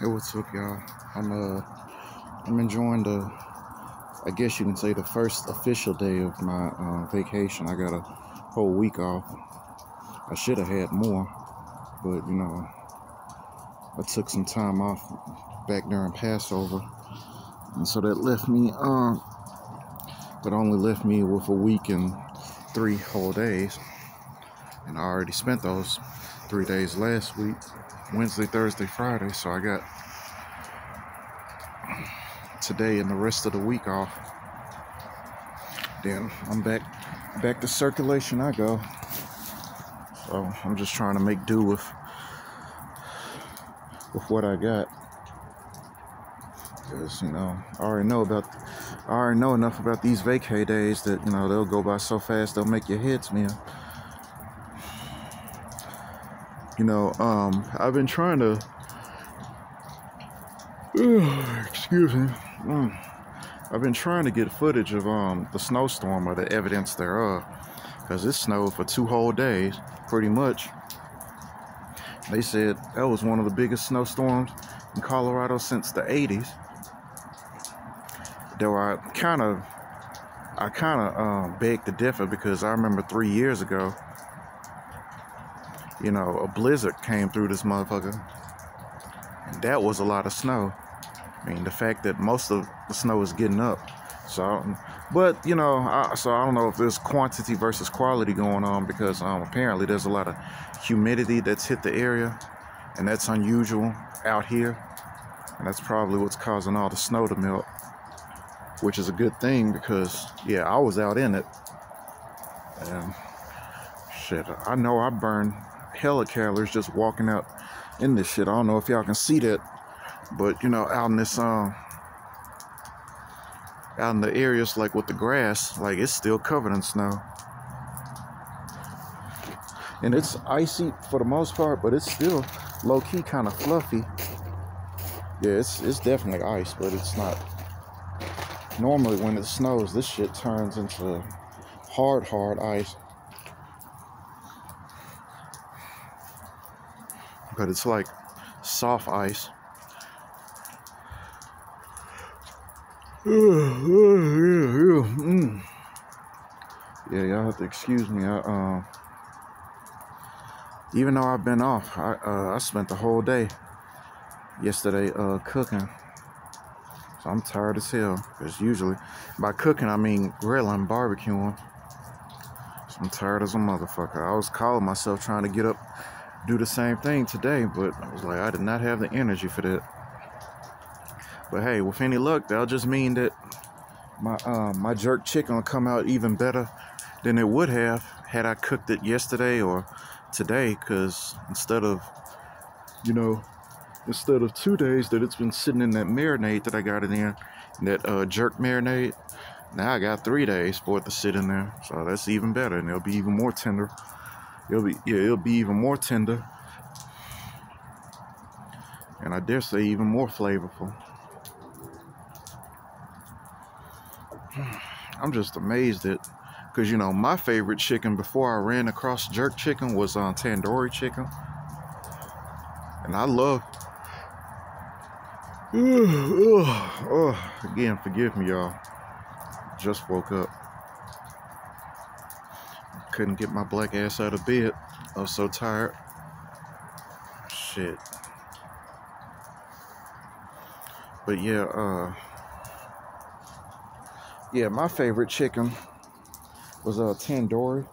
Hey, what's up, y'all? I'm enjoying I guess you can say, the first official day of my vacation. I got a whole week off. I should have had more, but I took some time off back during Passover, and so that left me but only left me with a week and 3 whole days. And I already spent those 3 days last week, Wednesday, Thursday, Friday. So I got today and the rest of the week off. Then I'm back to circulation I go. So I'm just trying to make do with what I got. Because, I already know enough about these vacay days that, they'll go by so fast they'll make your head spin. I've been trying to excuse me. I've been trying to get footage of the snowstorm, or the evidence thereof, because it snowed for 2 whole days, pretty much. They said that was one of the biggest snowstorms in Colorado since the 80s. Though I kind of beg to differ, because I remember 3 years ago, a blizzard came through this motherfucker, and that was a lot of snow. I mean, the fact that most of the snow is getting up. So, but I don't know if there's quantity versus quality going on, because apparently there's a lot of humidity that's hit the area, and that's unusual out here, and that's probably what's causing all the snow to melt, which is a good thing, because I was out in it, and shit, I know I burned hella calories just walking out in this shit. I don't know if y'all can see that, but out in this out in the areas like with the grass, like, it's still covered in snow, and it's icy for the most part, but it's still low-key kind of fluffy. It's definitely ice, but it's not. Normally when it snows, this shit turns into hard ice, but it's like soft ice. Y'all have to excuse me. Even though I've been off, I spent the whole day yesterday cooking. So I'm tired as hell, because usually by cooking I mean grilling, barbecuing. So I'm tired as a motherfucker. I was calling myself trying to get up, do the same thing today, but I was like, I did not have the energy for that. But hey, with any luck, that'll just mean that my jerk chicken will come out even better than it would have had I cooked it yesterday or today, because instead of 2 days that it's been sitting in that marinade that I got it in, that jerk marinade, now I got 3 days for it to sit in there. So that's even better, and it'll be even more tender. It'll be even more tender, and I dare say even more flavorful. I'm just amazed at, because my favorite chicken before I ran across jerk chicken was tandoori chicken, and I love. Again, forgive me, y'all. Just woke up. Couldn't get my black ass out of bed. I was so tired. Shit. But my favorite chicken was tandoori.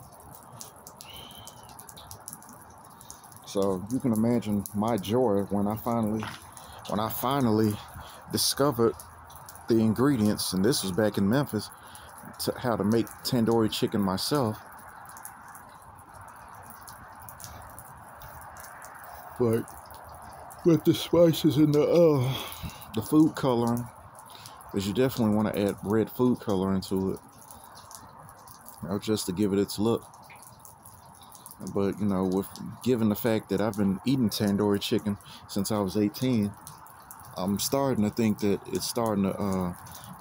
So you can imagine my joy when I finally discovered the ingredients, and this was back in Memphis, to how to make tandoori chicken myself. But with the spices and the food coloring, because you definitely want to add red food coloring to it, just to give it its look. But given the fact that I've been eating tandoori chicken since I was 18, I'm starting to think that it's starting to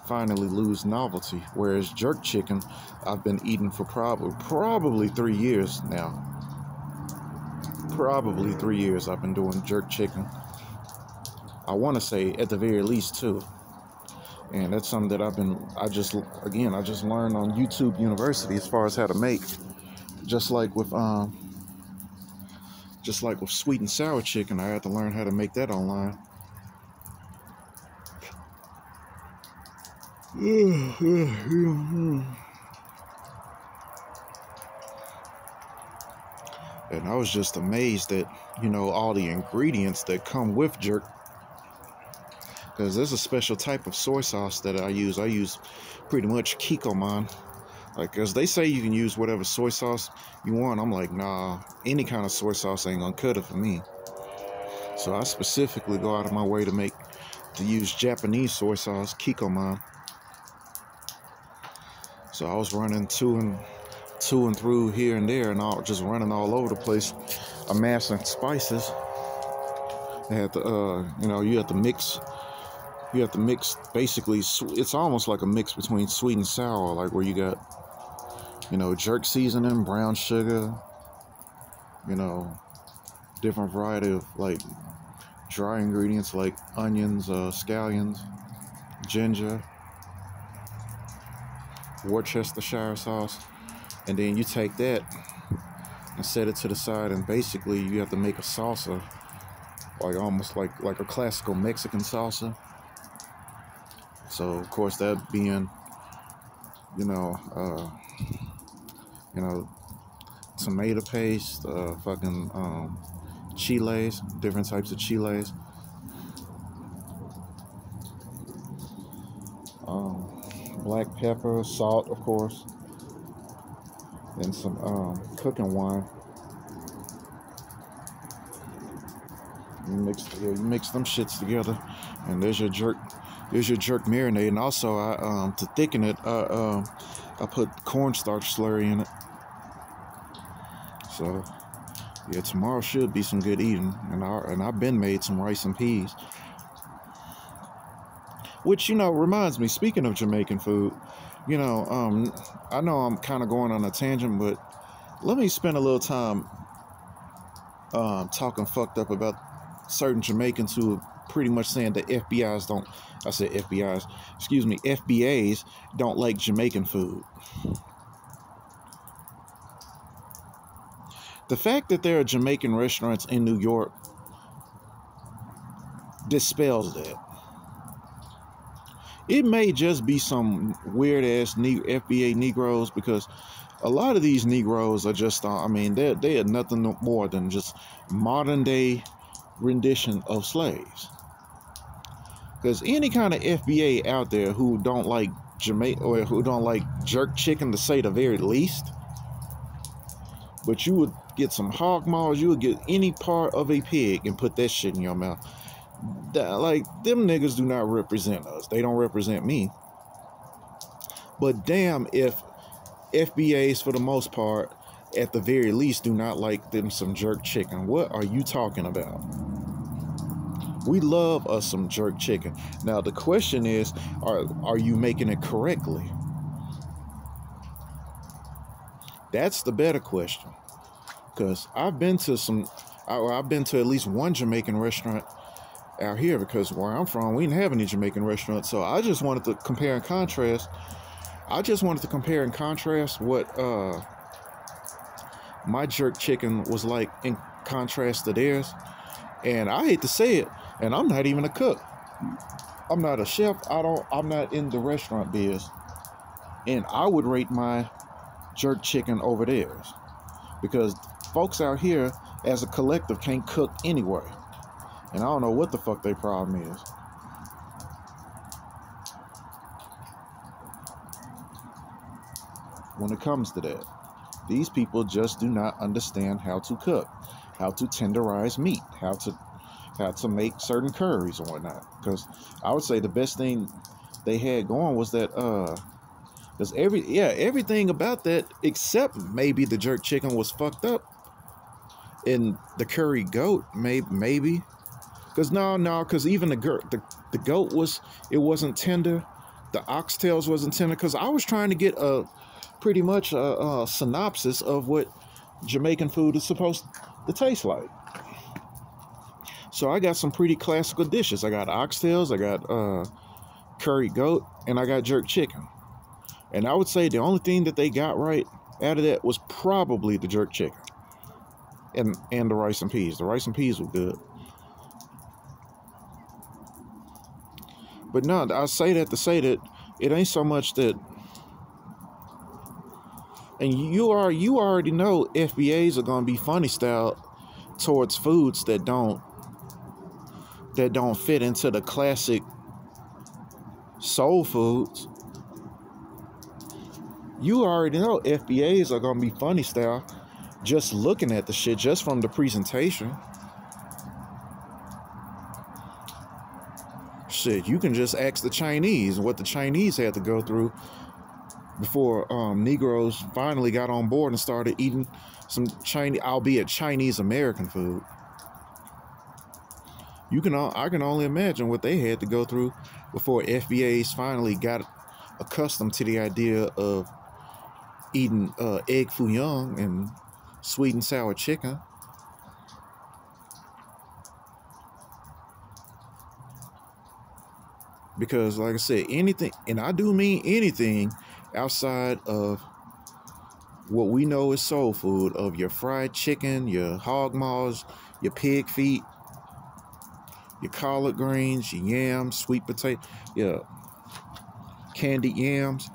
finally lose novelty. Whereas jerk chicken, I've been eating for probably 3 years now. Probably 3 years I've been doing jerk chicken. I want to say at the very least 2. And that's something that I just learned on YouTube University as far as how to make. Just like with sweet and sour chicken, I had to learn how to make that online. And I was just amazed at, all the ingredients that come with jerk. Because there's a special type of soy sauce that I use. I use pretty much Kikkoman. Like, as they say you can use whatever soy sauce you want. I'm like, nah, any kind of soy sauce ain't gonna cut it for me. So I specifically go out of my way to use Japanese soy sauce, Kikkoman. So I was running to and through here and there, and just running all over the place, amassing spices. They had to, you have to mix. You have to mix, basically, it's almost like a mix between sweet and sour, like where you got, jerk seasoning, brown sugar, different variety of, like, dry ingredients like onions, scallions, ginger, Worcestershire sauce, and then you take that and set it to the side, and basically you have to make a salsa, like almost like a classical Mexican salsa. So of course that being, tomato paste, chiles, different types of chiles, black pepper, salt, of course, and some cooking wine. You mix them shits together, and there's your jerk marinade. And also, to thicken it, I put cornstarch slurry in it. So yeah, tomorrow should be some good eating. And I've been made some rice and peas, which reminds me. Speaking of Jamaican food, I know I'm kind of going on a tangent, but let me spend a little time talking fucked up about certain Jamaicans who are pretty much saying that FBAs don't like Jamaican food. The fact that there are Jamaican restaurants in New York dispels that. It may just be some weird ass FBA Negroes, because a lot of these Negroes are just, they are nothing more than just modern day rendition of slaves. Because any kind of FBA out there who don't like Jamaica, or who don't like jerk chicken, to say the very least, but you would get some hog maws, you would get any part of a pig and put that shit in your mouth. Like, them niggas do not represent us. They don't represent me. But damn if FBAs, for the most part, at the very least, do not like them some jerk chicken. What are you talking about? We love us some jerk chicken. Now the question is, are you making it correctly? That's the better question. Because I've been to at least one Jamaican restaurant out here, because where I'm from, we didn't have any Jamaican restaurants. So I just wanted to compare and contrast. What my jerk chicken was like in contrast to theirs. And I hate to say it, and I'm not even a cook. I'm not a chef. I'm not in the restaurant biz. And I would rate my jerk chicken over theirs, because folks out here as a collective can't cook anyway. And I don't know what the fuck their problem is. When it comes to that, these people just do not understand how to cook, how to tenderize meat, how to make certain curries and whatnot. Because I would say the best thing they had going was that because everything about that except maybe the jerk chicken was fucked up, and the curry goat maybe. Because because even the goat wasn't tender. The oxtails wasn't tender. Because I was trying to get pretty much a synopsis of what Jamaican food is supposed to taste like. So I got some pretty classical dishes. I got oxtails, I got curried goat, and I got jerk chicken. And I would say the only thing that they got right out of that was probably the jerk chicken and the rice and peas. The rice and peas were good. But no, I say that to say that it ain't so much that. And you already know FBAs are gonna be funny style towards foods that don't fit into the classic soul foods. You already know FBAs are gonna be funny style just looking at the shit, just from the presentation. Shit, you can just ask the Chinese what the Chinese had to go through before Negroes finally got on board and started eating some Chinese, albeit Chinese American food. I can only imagine what they had to go through before FBAs finally got accustomed to the idea of eating egg foo young and sweet and sour chicken. Because, like I said, anything, and I do mean anything outside of what we know is soul food, of your fried chicken, your hog maws, your pig feet, your collard greens, your yams, sweet potato, your candied yams.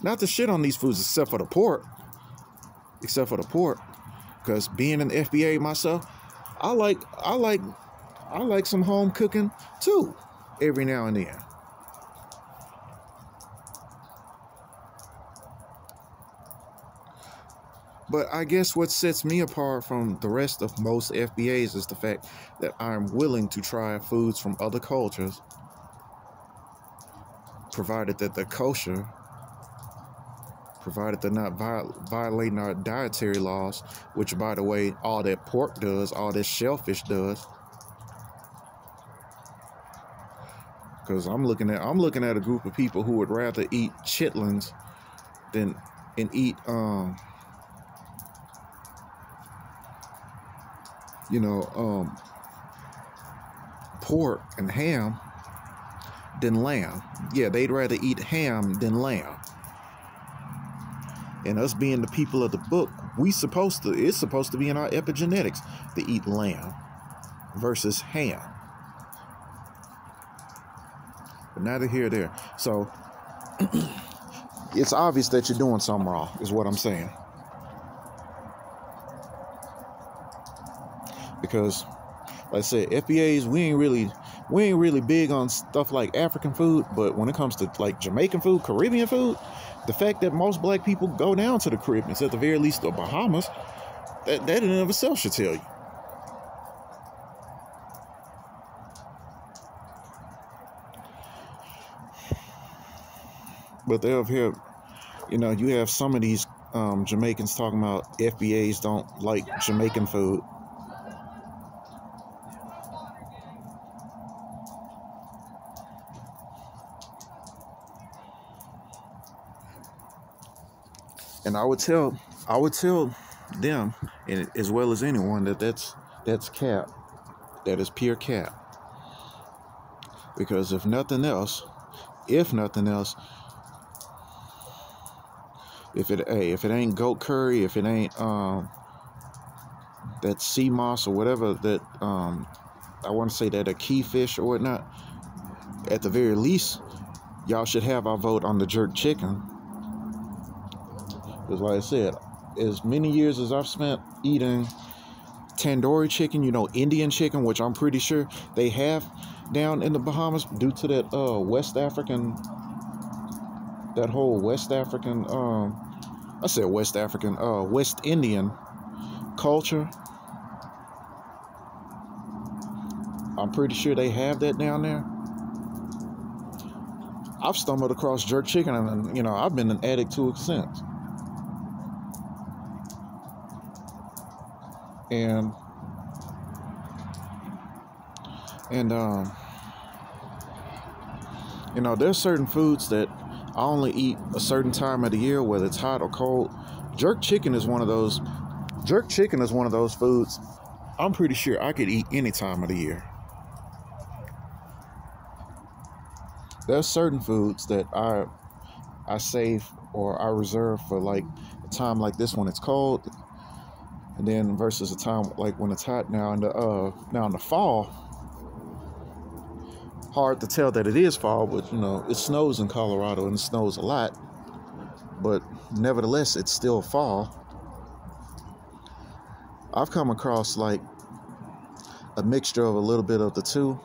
Not to shit on these foods except for the pork. Because being in the FBA myself, I like some home cooking too, every now and then. But I guess what sets me apart from the rest of most FBAs is the fact that I'm willing to try foods from other cultures, provided that they're kosher, provided they're not violating our dietary laws, which, by the way, all that pork does, all that shellfish does. Because I'm looking at a group of people who would rather eat chitlins than eat pork and ham than lamb. Yeah, they'd rather eat ham than lamb. And us being the people of the book, it's supposed to be in our epigenetics to eat lamb versus ham. But neither here nor there. So it's obvious that you're doing something wrong, is what I'm saying. Because, like I said, FBAs, we ain't really big on stuff like African food, but when it comes to like Jamaican food, Caribbean food, the fact that most black people go down to the Caribbean, at the very least the Bahamas, that in and of itself should tell you. But they'll have, you have some of these Jamaicans talking about FBAs don't like Jamaican food. And I would tell them, and as well as anyone, that's cap. That is pure cap. Because if nothing else, if it ain't goat curry, if it ain't that sea moss or whatever that I want to say that a key fish or whatnot, at the very least, y'all should have our vote on the jerk chicken. Because like I said, as many years as I've spent eating tandoori chicken, Indian chicken, which I'm pretty sure they have down in the Bahamas due to that West African West Indian culture. I'm pretty sure they have that down there. I've stumbled across jerk chicken and, I've been an addict to it since. And there's certain foods that I only eat a certain time of the year, whether it's hot or cold. Jerk chicken is one of those foods I'm pretty sure I could eat any time of the year. There's certain foods that I save or I reserve for like a time like this when it's cold, and then versus a time like when it's hot. Now in the fall, hard to tell that it is fall, but it snows in Colorado and it snows a lot, but nevertheless it's still fall. I've come across like a mixture of a little bit of the two.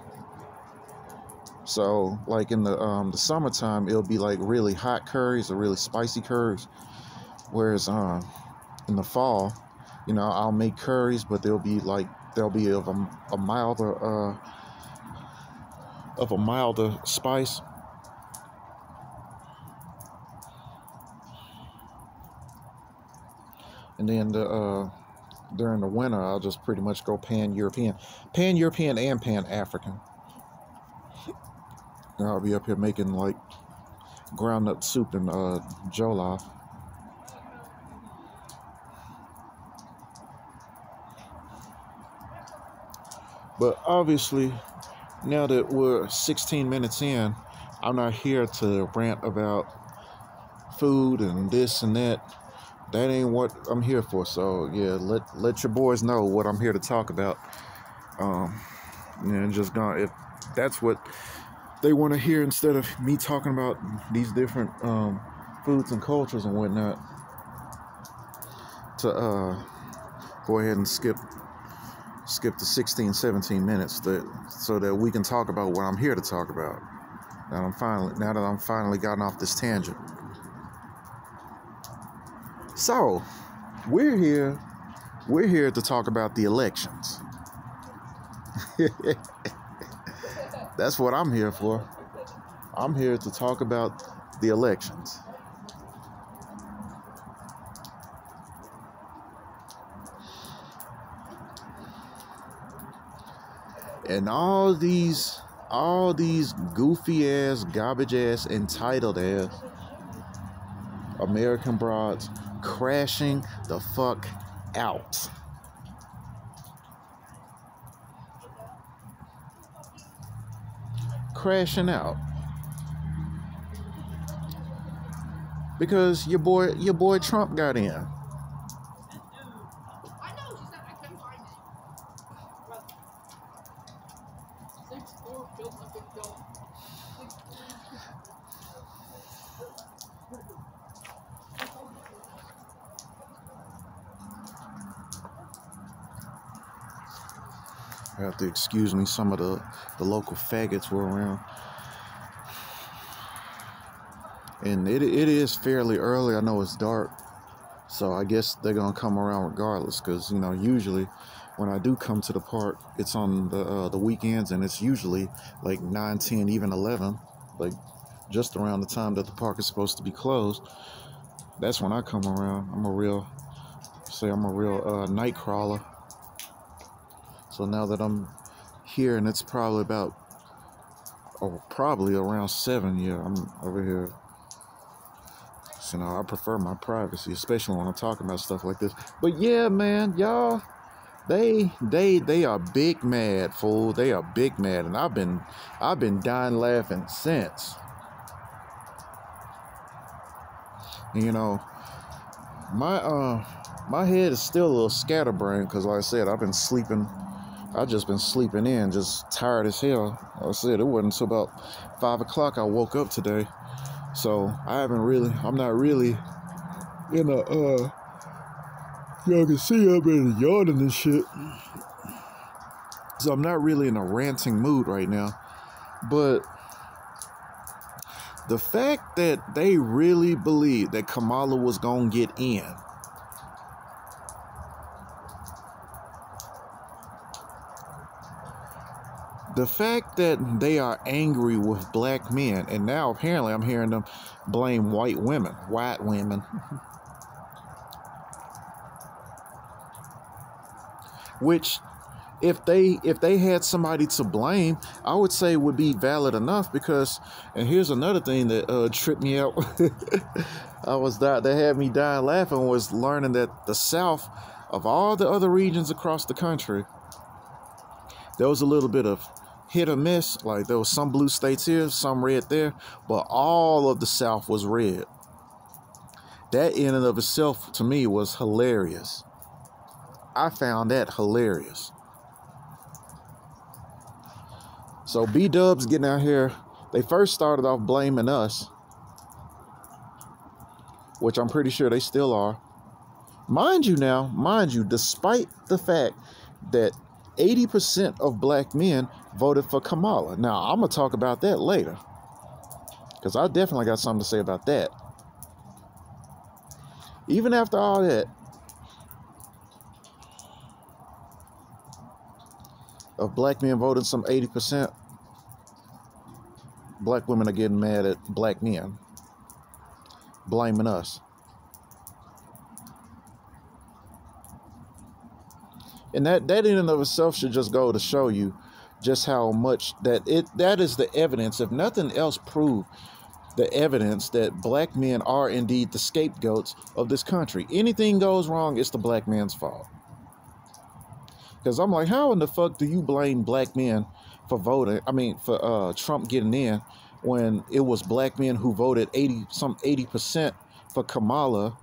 So like in the summertime, it'll be like really hot curries or really spicy curries, whereas in the fall, I'll make curries, but they'll be of a milder spice. And then during the winter, I'll just pretty much go pan-European and pan-African. And I'll be up here making like ground nut soup and jollof. But obviously, now that we're 16 minutes in, I'm not here to rant about food and this and that. That ain't what I'm here for. So yeah, let your boys know what I'm here to talk about. And just gonna, if that's what they want to hear, instead of me talking about these different foods and cultures and whatnot, to go ahead and skip the 16, 17 minutes so that we can talk about what I'm here to talk about. Now that I'm finally gotten off this tangent. So, we're here to talk about the elections. That's what I'm here for. I'm here to talk about the elections. And all these goofy ass, garbage ass, entitled ass American broads crashing the fuck out. Crashing out. Because your boy Trump got in. You have to excuse me, some of the local faggots were around. And it is fairly early. I know it's dark, so I guess they're gonna come around regardless, because usually when I do come to the park, it's on the weekends, and it's usually like 9, 10, even 11, like just around the time that the park is supposed to be closed. That's when I come around. I'm a real night crawler. So now that I'm here, and it's probably around 7, yeah, I'm over here. So, I prefer my privacy, especially when I'm talking about stuff like this. But yeah, man, y'all, they are big mad, fool. They are big mad, and I've been dying laughing since. And, my head is still a little scatterbrained, because like I said, I've just been sleeping in, just tired as hell. Like I said, it wasn't until about 5 o'clock I woke up today. So I'm not really in a, y'all can see I've been yawning and shit. So I'm not really in a ranting mood right now. But the fact that they really believed that Kamala was gonna get in, the fact that they are angry with black men, and now apparently I'm hearing them blame white women. Which, if they had somebody to blame, I would say would be valid enough, because, and here's another thing that tripped me out. That had me dying laughing, was learning that the South, of all the other regions across the country, There was a little bit of hit or miss. Like there was some blue states here, some red there, but all of the South was red. That in and of itself, to me, was hilarious. I found that hilarious. So B-dubs getting out here, they first started off blaming us, which I'm pretty sure they still are. Mind you, despite the fact that 80% of black men voted for Kamala. Now, I'm going to talk about that later, because I definitely got something to say about that. Even after all that, of black men voting some 80%, black women are getting mad at black men, blaming us. And that in and of itself should just go to show you just how much that is the evidence, if nothing else, prove the evidence that black men are indeed the scapegoats of this country. Anything goes wrong, it's the black man's fault. Because I'm like, how in the fuck do you blame black men for voting? I mean, for Trump getting in, when it was black men who voted 80% for Kamala,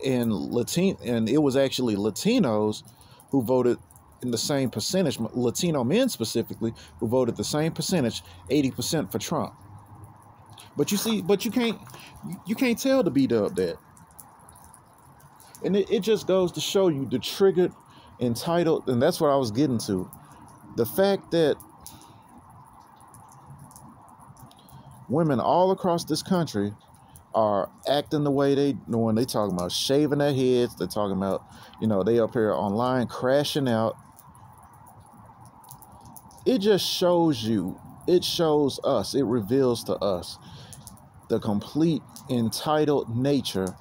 and it was actually Latinos who voted in the same percentage, Latino men specifically, who voted the same percentage, 80% for Trump. But you can't tell the B-dub that. And it just goes to show you the triggered, entitled, and that's what I was getting to. The fact that women all across this country are acting the way they do when they talking about shaving their heads. They're talking about, they up here online crashing out. It just shows you, it shows us, it reveals to us the complete entitled nature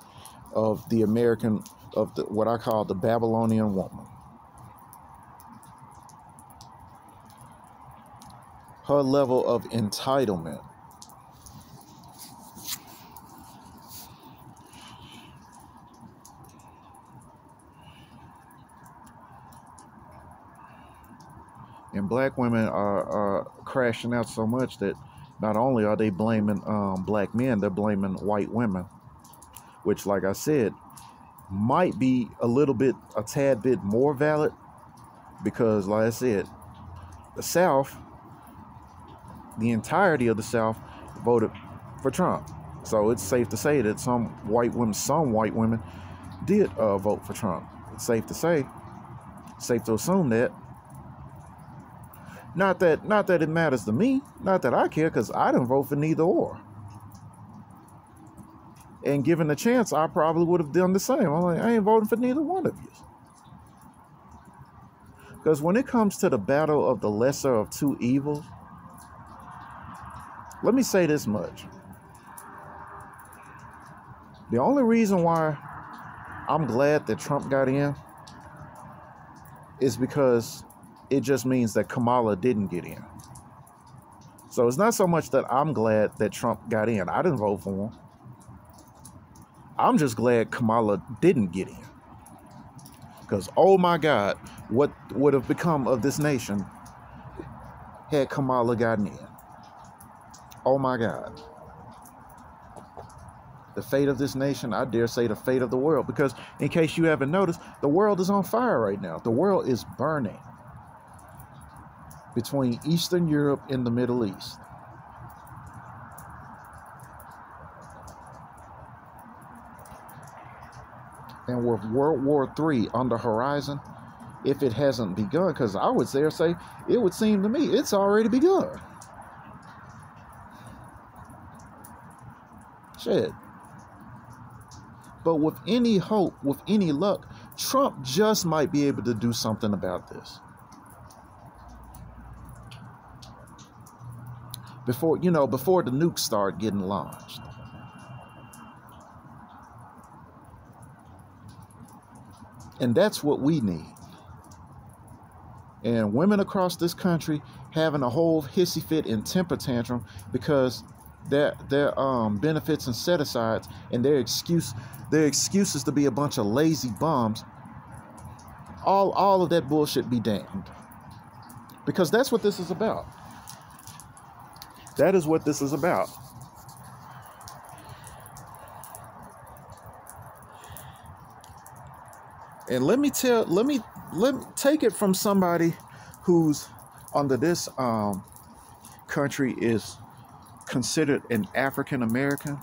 of the American, of what I call the Babylonian woman. Her level of entitlement. And black women are crashing out so much that not only are they blaming black men, they're blaming white women, which, like I said, might be a tad bit more valid, because, like I said, the South, the entirety of the South voted for Trump. So it's safe to say that some white women did vote for Trump. It's safe to say, safe to assume that. Not that it matters to me, not that I care, because I didn't vote for neither or. And given the chance, I probably would have done the same. I'm like, I ain't voting for neither one of you. Because when it comes to the battle of the lesser of two evils, let me say this much. The only reason why I'm glad that Trump got in is because it just means that Kamala didn't get in. So it's not so much that I'm glad that Trump got in. I didn't vote for him. I'm just glad Kamala didn't get in. Because, oh my God, what would have become of this nation had Kamala gotten in? Oh my God. The fate of this nation, I dare say the fate of the world. Because in case you haven't noticed, the world is on fire right now. The world is burning between Eastern Europe and the Middle East. And with World War III on the horizon, if it hasn't begun, because I would dare say, it would seem to me, it's already begun. Shit. But with any hope, with any luck, Trump just might be able to do something about this. Before the nukes start getting launched. And that's what we need. And women across this country having a whole hissy fit and temper tantrum because their benefits and set-asides and their excuses to be a bunch of lazy bums all of that bullshit be damned. Because that's what this is about. That is what this is about. And let me take it from somebody who's under this country is considered an African American.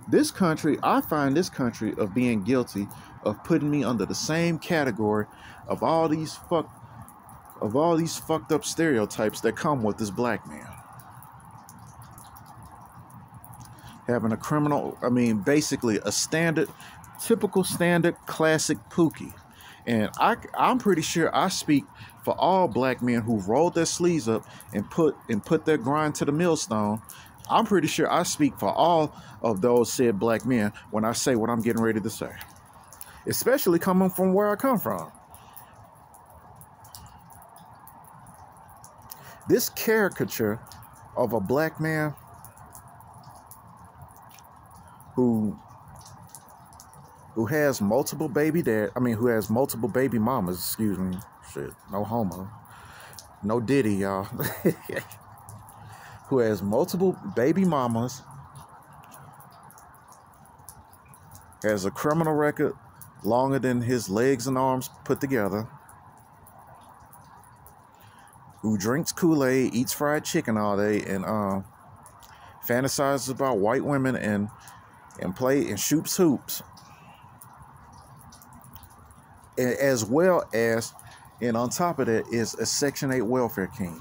This country, I find this country of being guilty of putting me under the same category of all these fucked up stereotypes that come with this black man. Having a criminal, basically a typical standard classic Pookie. And I'm pretty sure I speak for all black men who rolled their sleeves up and put their grind to the millstone. I'm pretty sure I speak for all of those said black men when I say what I'm getting ready to say. Especially coming from where I come from. This caricature of a black man who has multiple baby mamas, excuse me. Shit, no homo. No Diddy, y'all. Who has multiple baby mamas, has a criminal record longer than his legs and arms put together, who drinks Kool-Aid, eats fried chicken all day, and fantasizes about white women and play and shoots hoops, as well as, and on top of that, is a Section 8 welfare king.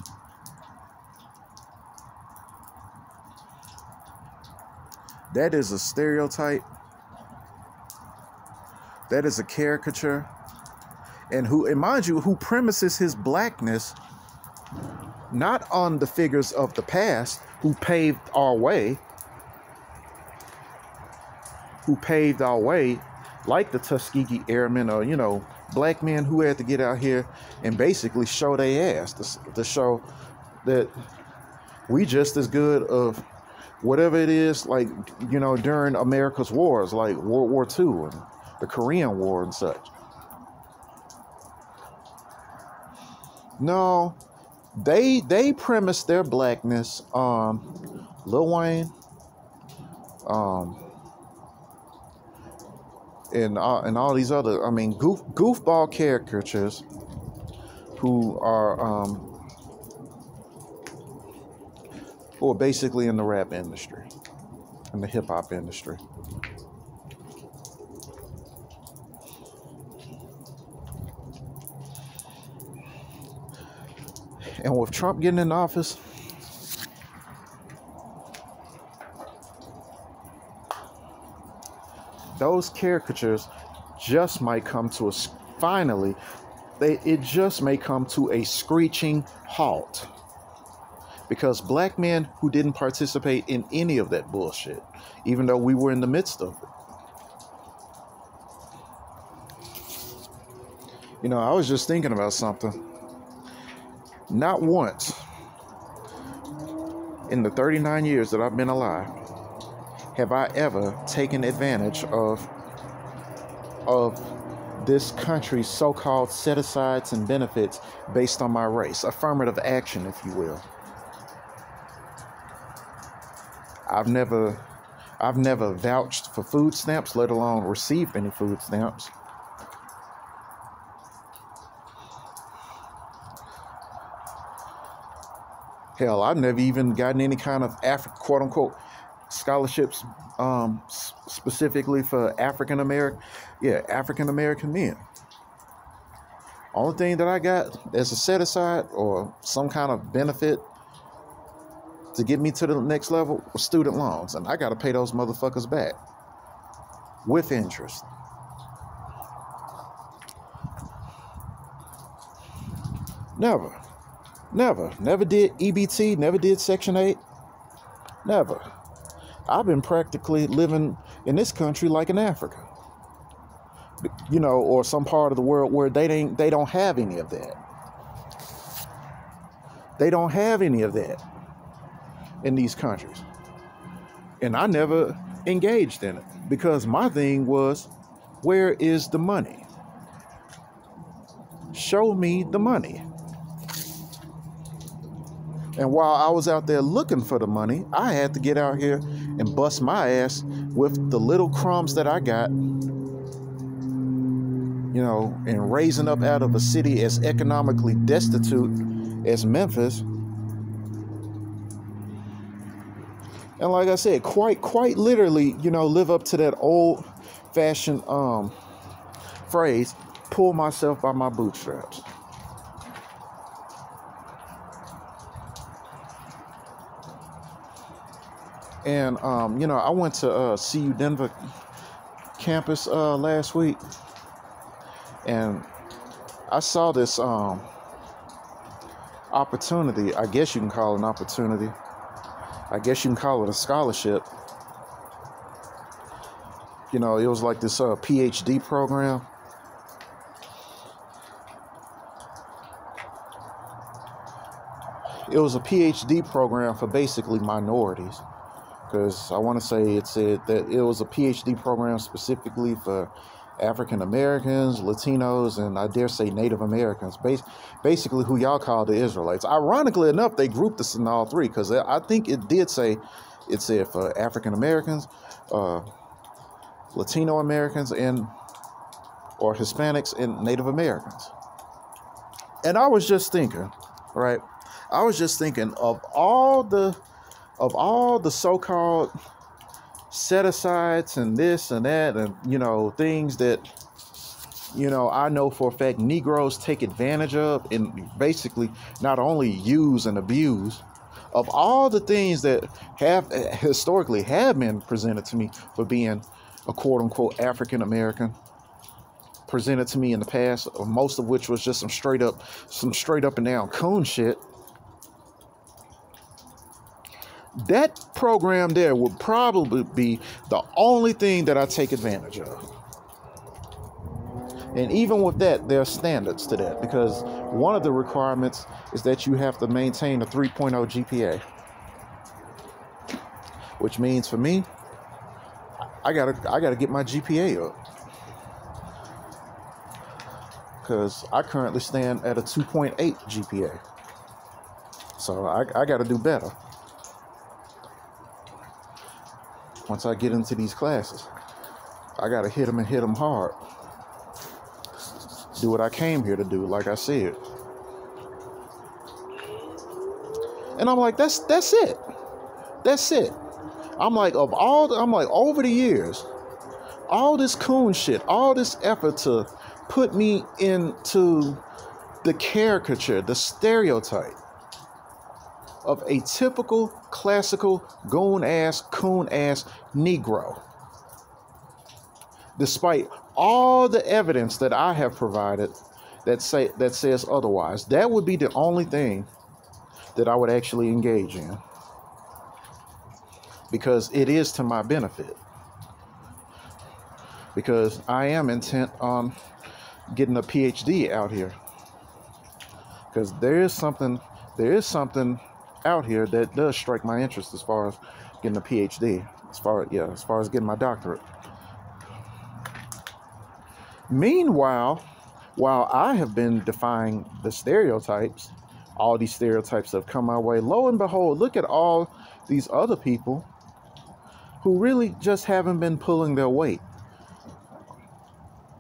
That is a stereotype. That is a caricature. And mind you, who premises his blackness not on the figures of the past who paved our way, like the Tuskegee Airmen, or, black men who had to get out here and basically show their ass to show that we just as good of whatever it is, like, during America's wars, like World War II and the Korean War and such. No, they premise their blackness on Lil Wayne, and all these other, goofball caricatures who are basically in the rap industry, in the hip hop industry. And with Trump getting in office, those caricatures just might come to it just may come to a screeching halt. Because black men who didn't participate in any of that bullshit, even though we were in the midst of it. I was just thinking about something. Not once in the 39 years that I've been alive have I ever taken advantage of this country's so-called set-asides and benefits based on my race. Affirmative action, if you will. I've never vouched for food stamps, let alone received any food stamps. Hell, I've never even gotten any kind of quote-unquote scholarships specifically for African American men. Only thing that I got as a set-aside or some kind of benefit to get me to the next level was student loans, and I got to pay those motherfuckers back with interest. Never did EBT, never did Section 8, never. I've been practically living in this country like in Africa, or some part of the world where they don't have any of that. They don't have any of that in these countries. And I never engaged in it because my thing was Where is the money? Show me the money. And while I was out there looking for the money, I had to get out here and bust my ass with the little crumbs that I got, you know, and raising up out of a city as economically destitute as Memphis. And like I said, quite literally, you know, live up to that old fashioned phrase, pull myself by my bootstraps. And, you know, I went to CU Denver campus last week, and I saw this opportunity. I guess you can call it an opportunity. I guess you can call it a scholarship. You know, it was like this PhD program. It was a PhD program for basically minorities. Because I want to say it said that it was a PhD program specifically for African Americans, Latinos, and I dare say Native Americans, basically who y'all call the Israelites. Ironically enough, they grouped us in all three, because I think it said for African Americans, Latino Americans, or Hispanics and Native Americans. And I was just thinking, right? I was just thinking of all the so-called set-asides and this and that, and, you know, things that, you know, I know for a fact Negroes take advantage of and basically not only use and abuse. Of all the things that have historically have been presented to me for being a quote-unquote African American, presented to me in the past, most of which was just some straight up and down coon shit. That program there would probably be the only thing that I take advantage of. And even with that, there are standards to that, because one of the requirements is that you have to maintain a 3.0 GPA. Which means for me, I gotta get my GPA up. Because I currently stand at a 2.8 GPA. So I gotta do better. Once I get into these classes, I gotta hit them hard. Do what I came here to do, like I said. And I'm like, that's it. That's it. I'm like, over the years, all this coon shit, all this effort to put me into the caricature, the stereotype of a typical, classical, goon-ass, coon-ass Negro. Despite all the evidence that I have provided that says otherwise, that would be the only thing that I would actually engage in. Because it is to my benefit. Because I am intent on getting a PhD out here. Because there is something out here that does strike my interest as far as getting a PhD, as far as getting my doctorate. Meanwhile, while I have been defying the stereotypes, all these stereotypes have come my way, lo and behold, look at all these other people who really just haven't been pulling their weight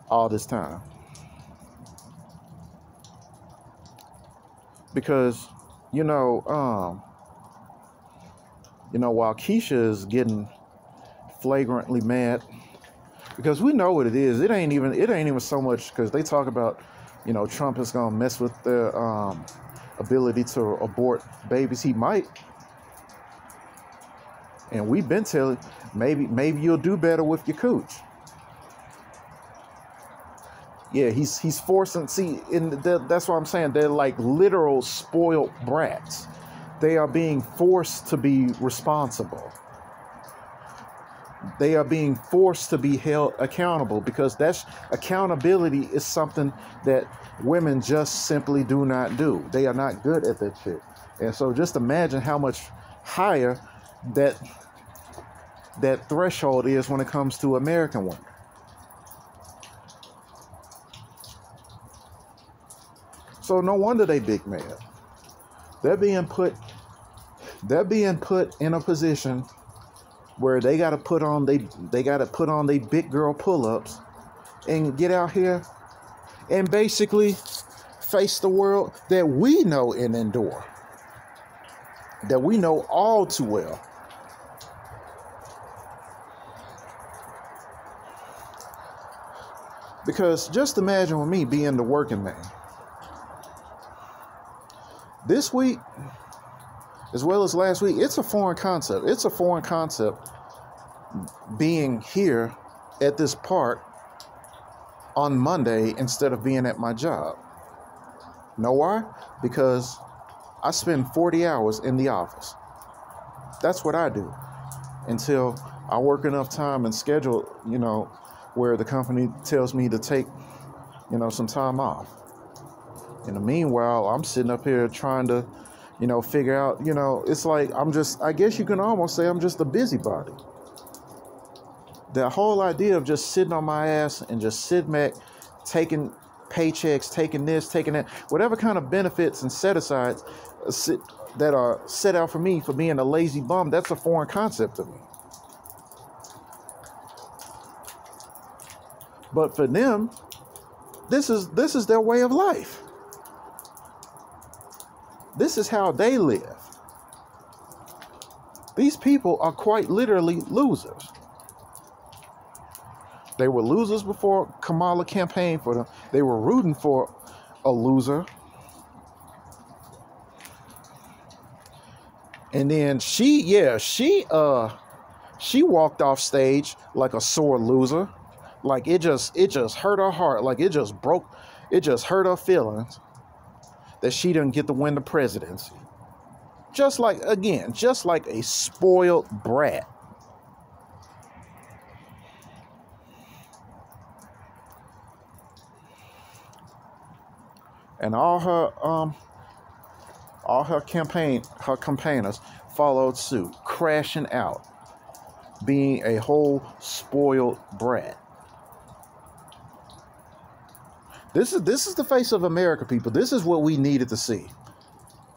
all this time. Because while Keisha is getting flagrantly mad, because we know what it is. It ain't even so much because they talk about, Trump is gonna mess with their ability to abort babies. He might, and we've been telling maybe you'll do better with your cooch. Yeah, he's forcing. See, that's what I'm saying. They're like literal spoiled brats. They are being forced to be responsible. They are being forced to be held accountable, because accountability is something that women just simply do not do. They are not good at that shit. And so just imagine how much higher that threshold is when it comes to American women. So no wonder they big mad. They're being put in a position where they gotta put on they big girl pull-ups and get out here and basically face the world that we know and endure. That we know all too well. Because just imagine with me being the working man. This week, as well as last week, it's a foreign concept. It's a foreign concept being here at this park on Monday instead of being at my job. Know why? Because I spend 40 hours in the office. That's what I do until I work enough time and schedule, where the company tells me to take, some time off. In the meanwhile, I'm sitting up here trying to, figure out, it's like I guess you can almost say I'm just a busybody. The whole idea of just sitting on my ass and just sitting back, taking paychecks, taking this, taking that, whatever kind of benefits and set-asides that are set out for me for being a lazy bum, that's a foreign concept to me. But for them, this is their way of life. This is how they live. These people are quite literally losers. They were losers before Kamala campaigned for them. They were rooting for a loser. And then she walked off stage like a sore loser. Like it just hurt her heart. Like it just hurt her feelings that she didn't get to win the presidency. Just like a spoiled brat. And all her campaigners followed suit, crashing out, being a whole spoiled brat. This is the face of America, people. This is what we needed to see.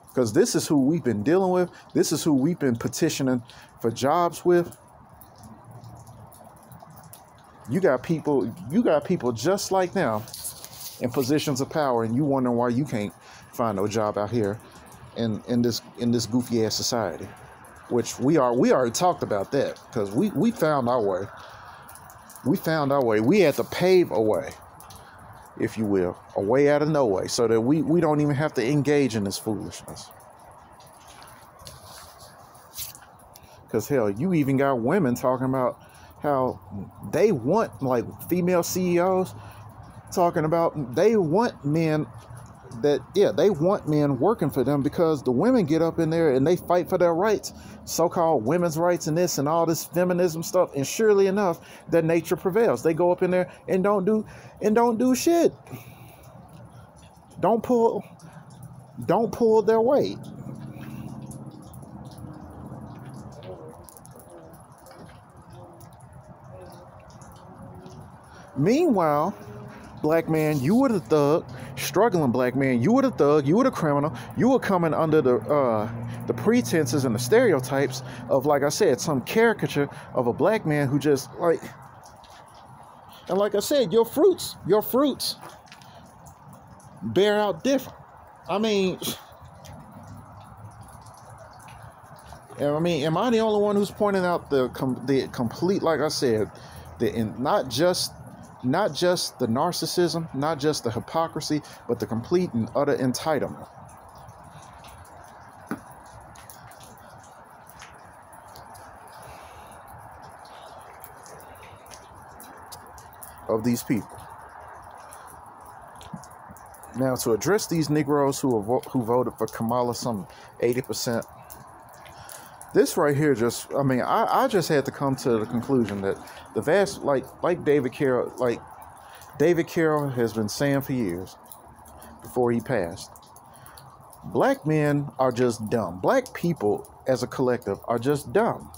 Because this is who we've been dealing with. This is who we've been petitioning for jobs with. You got people just like them in positions of power, and you wondering why you can't find no job out here in this goofy ass society. Which we already talked about that, because we found our way. We found our way. We had to pave a way, if you will, a way out of no way, so that we don't even have to engage in this foolishness. Because hell, you even got women talking about how they want, like female CEOs talking about they want men working for them, because the women get up in there and they fight for their rights, so-called women's rights and this and all this feminism stuff, and surely enough, their nature prevails. They go up in there and don't do shit. Don't pull their weight. Meanwhile, black man, you were the thug. Struggling black man, you were the thug. You were the criminal. You were coming under the pretenses and the stereotypes of, like I said, some caricature of a black man who just like. And like I said, your fruits bear out different. Am I the only one who's pointing out the complete, like I said, not just the narcissism, not just the hypocrisy, but the complete and utter entitlement of these people. Now, to address these Negroes who voted for Kamala, some 80%, this right here I just had to come to the conclusion that the vast, like David Carroll has been saying for years before he passed, black men are just dumb. Black people as a collective are just dumb.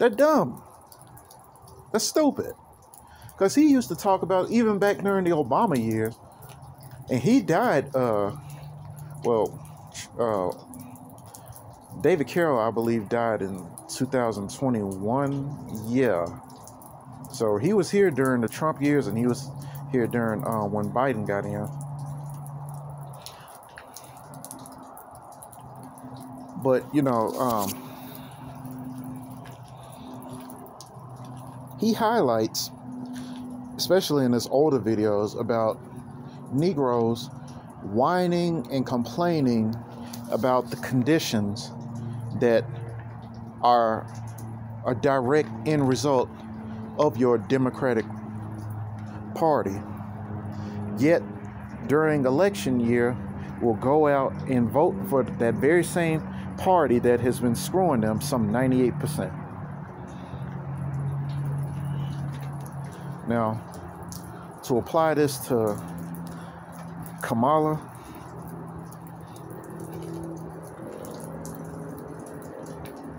They're dumb. They're stupid. Because he used to talk about, even back during the Obama years, And he died, well, David Carroll, I believe, died in 2021. Yeah. So he was here during the Trump years, and he was here during when Biden got in. But, you know, he highlights, especially in his older videos, about Negroes whining and complaining about the conditions that are a direct end result of your Democratic Party. Yet, during election year, will go out and vote for that very same party that has been screwing them some 98%. Now, to apply this to Kamala,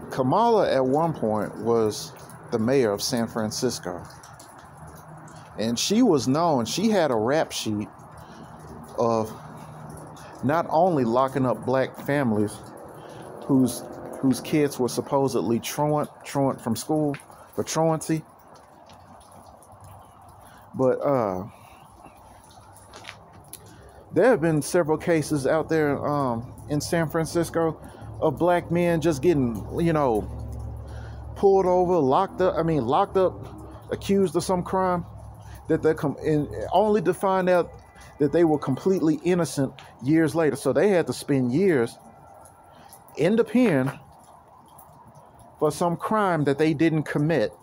Kamala at one point was the mayor of San Francisco. And she was known, she had a rap sheet of not only locking up black families whose kids were supposedly truant from school for truancy, but there have been several cases out there in San Francisco of black men just getting, you know, pulled over, locked up, accused of some crime that they only to find out that they were completely innocent years later. So they had to spend years in the pen for some crime that they didn't commit.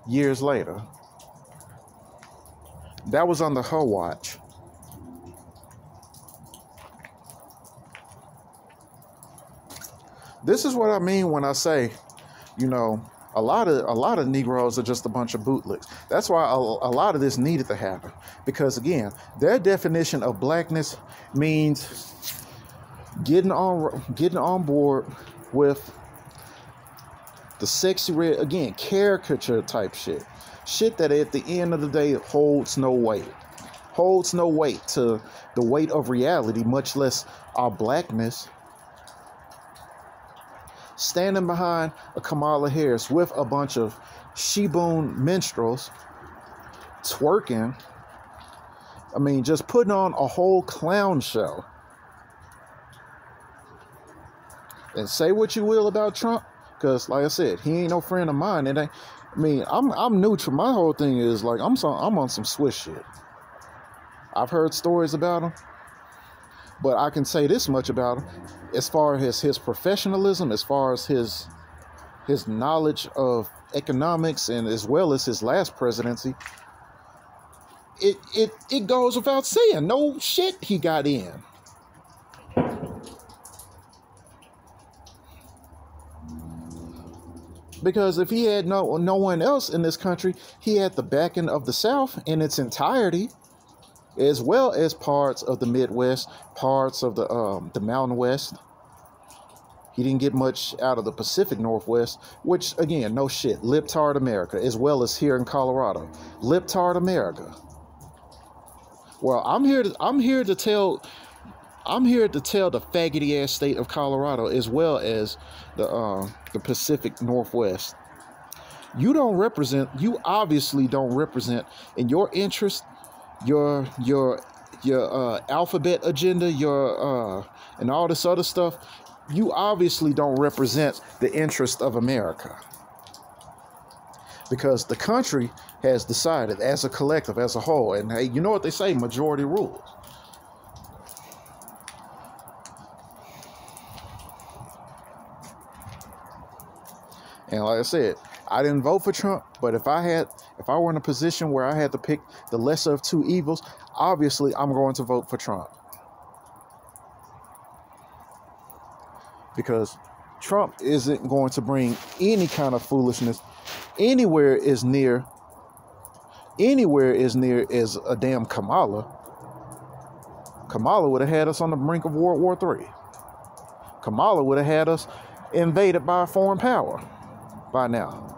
Years later. That was under her watch. This is what I mean when I say, you know, a lot of Negroes are just a bunch of bootlegs. That's why a lot of this needed to happen. Because again, their definition of blackness means getting on board with the sexy red, again, caricature type shit. Shit that at the end of the day holds no weight. Holds no weight to the weight of reality, much less our blackness. Standing behind a Kamala Harris with a bunch of sheboon minstrels twerking. I mean, just putting on a whole clown show. And say what you will about Trump, because like I said, he ain't no friend of mine. It ain't. I mean, I'm neutral. My whole thing is like I'm on some Swiss shit. I've heard stories about him, but I can say this much about him: as far as his professionalism, as far as his knowledge of economics, and as well as his last presidency, it goes without saying. No shit, he got in. Because if he had no one else in this country, he had the backing of the South in its entirety, as well as parts of the Midwest, parts of the Mountain West. He didn't get much out of the Pacific Northwest, which again, no shit, libtard America, as well as here in Colorado, libtard America. Well, I'm here to tell the faggoty ass state of Colorado, as well as the Pacific Northwest. You obviously don't represent in your interest, your alphabet agenda, and all this other stuff. You obviously don't represent the interest of America. Because the country has decided as a collective, as a whole, and hey, you know what they say, majority rules. And like I said, I didn't vote for Trump, but if I were in a position where I had to pick the lesser of two evils, obviously I'm going to vote for Trump. Because Trump isn't going to bring any kind of foolishness anywhere as near as a damn Kamala. Kamala would have had us on the brink of World War III. Kamala would have had us invaded by a foreign power. by now.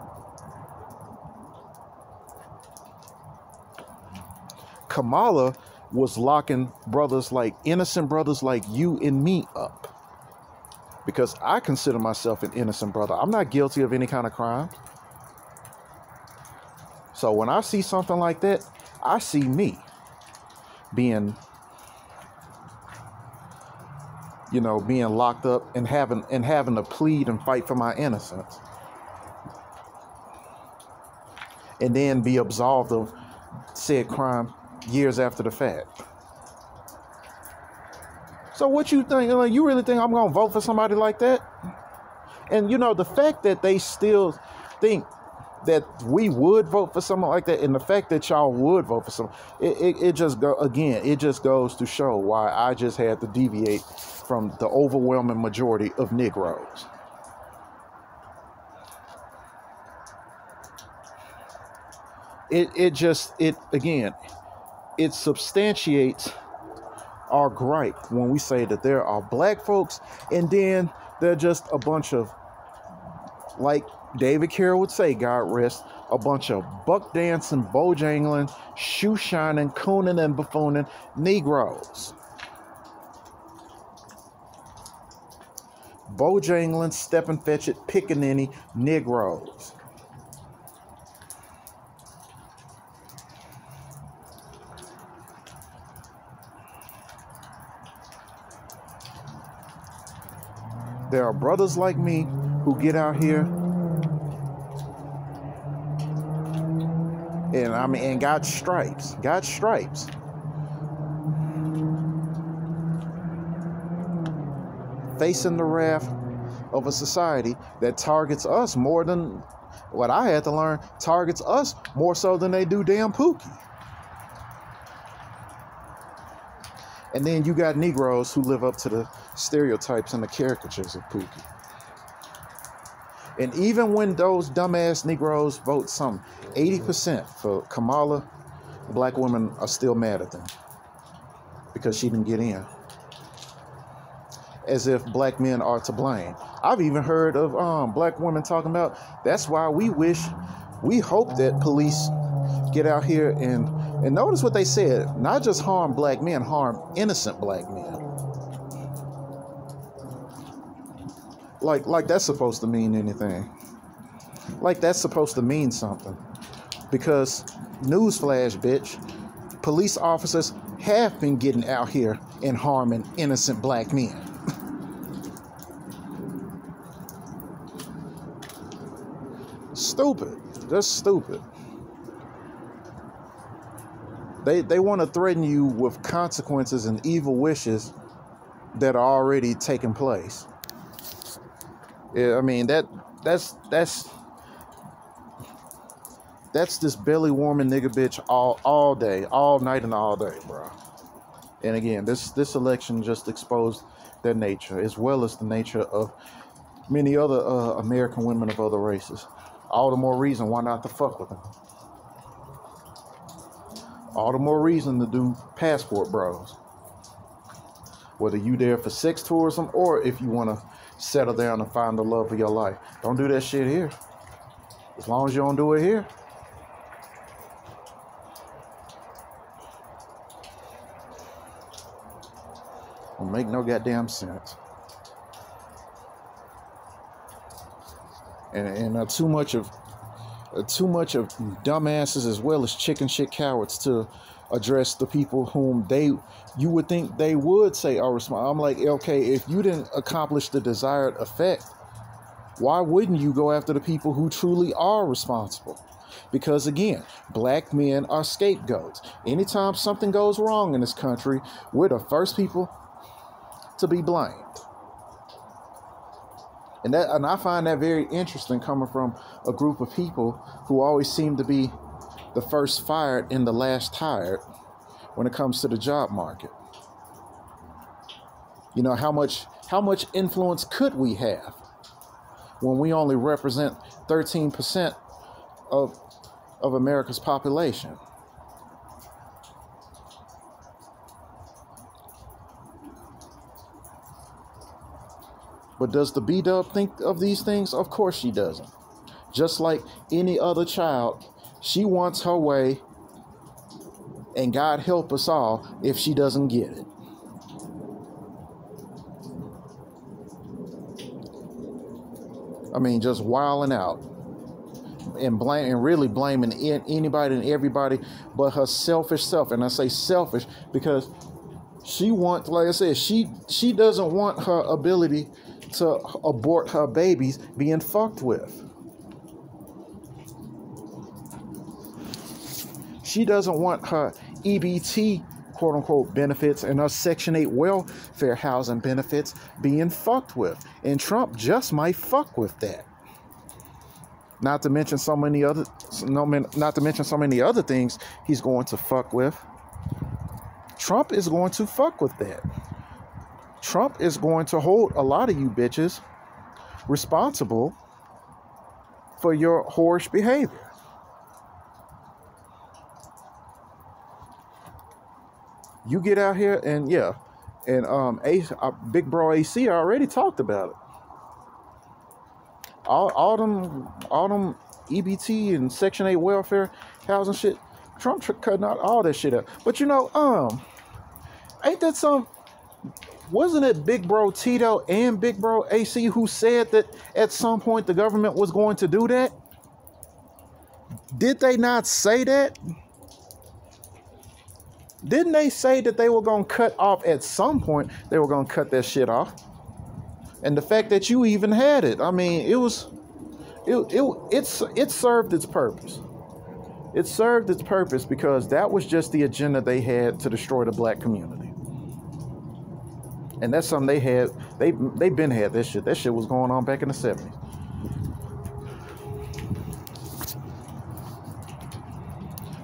Kamala was locking innocent brothers like you and me up. Because I consider myself an innocent brother. I'm not guilty of any kind of crime. So when I see something like that, I see me being locked up and having to plead and fight for my innocence. And then be absolved of said crime years after the fact. So what you think? You really think I'm going to vote for somebody like that? And the fact that they still think that we would vote for someone like that, and the fact that y'all would vote for someone, it just goes to show why I just had to deviate from the overwhelming majority of Negroes. It substantiates our gripe when we say that there are black folks, and then they're just a bunch of, like David Carroll would say, God rest, a bunch of buck dancing, bojangling, shoe shining, cooning and buffooning Negroes. Bojangling, step and fetch it, pickaninny Negroes. There are brothers like me who get out here and got stripes. Facing the wrath of a society that targets us more than what I had to learn, targets us more so than they do damn Pookie. And then you got Negroes who live up to the stereotypes and the caricatures of Pookie. And even when those dumbass Negroes vote some 80% for Kamala, black women are still mad at them because she didn't get in. As if black men are to blame. I've even heard of black women talking about that's why we hope that police get out here and notice what they said, not just harm black men, harm innocent black men. Like that's supposed to mean anything. Like that's supposed to mean something. Because, newsflash, bitch, police officers have been getting out here and harming innocent black men. Stupid. Just stupid. They want to threaten you with consequences and evil wishes that are already taking place. Yeah, I mean that's this belly warming nigga bitch all day, all night and all day, bro. And again, this election just exposed their nature, as well as the nature of many other American women of other races. All the more reason why not to fuck with them. All the more reason to do passport bros. Whether you there for sex tourism or if you want to settle down and find the love of your life. Don't do that shit here. As long as you don't do it here. Don't make no goddamn sense. And too much of dumbasses as well as chicken shit cowards to address the people whom you would think they would say are responsible. I'm like, okay, if you didn't accomplish the desired effect, why wouldn't you go after the people who truly are responsible? Because again, black men are scapegoats. Anytime something goes wrong in this country, we're the first people to be blamed. And I find that very interesting coming from a group of people who always seem to be the first fired and the last hired when it comes to the job market. You know, how much influence could we have when we only represent 13% of America's population? But does the B-Dub think of these things? Of course she doesn't. just like any other child. She wants her way, and God help us all if she doesn't get it. I mean, just wilding out and really blaming anybody and everybody but her selfish self. And I say selfish because she wants, like I said, she doesn't want her ability to abort her babies being fucked with. She doesn't want her EBT, quote unquote, benefits and her Section 8 welfare housing benefits being fucked with. And Trump just might fuck with that. Not to mention so many other things he's going to fuck with. Trump is going to fuck with that. Trump is going to hold a lot of you bitches responsible for your whorish behavior. You get out here and Big Bro AC already talked about it. All them EBT and Section 8 welfare housing shit, Trump cutting out all that shit out. But ain't that some? Wasn't it Big Bro Tito and Big Bro AC who said that at some point the government was going to do that? Did they not say that? Didn't they say that they were going to cut off at some point? They were going to cut that shit off. And the fact that you even had it, I mean, it served its purpose. It served its purpose because that was just the agenda they had to destroy the black community. And that's something they had. They've been had that shit. That shit was going on back in the 70s.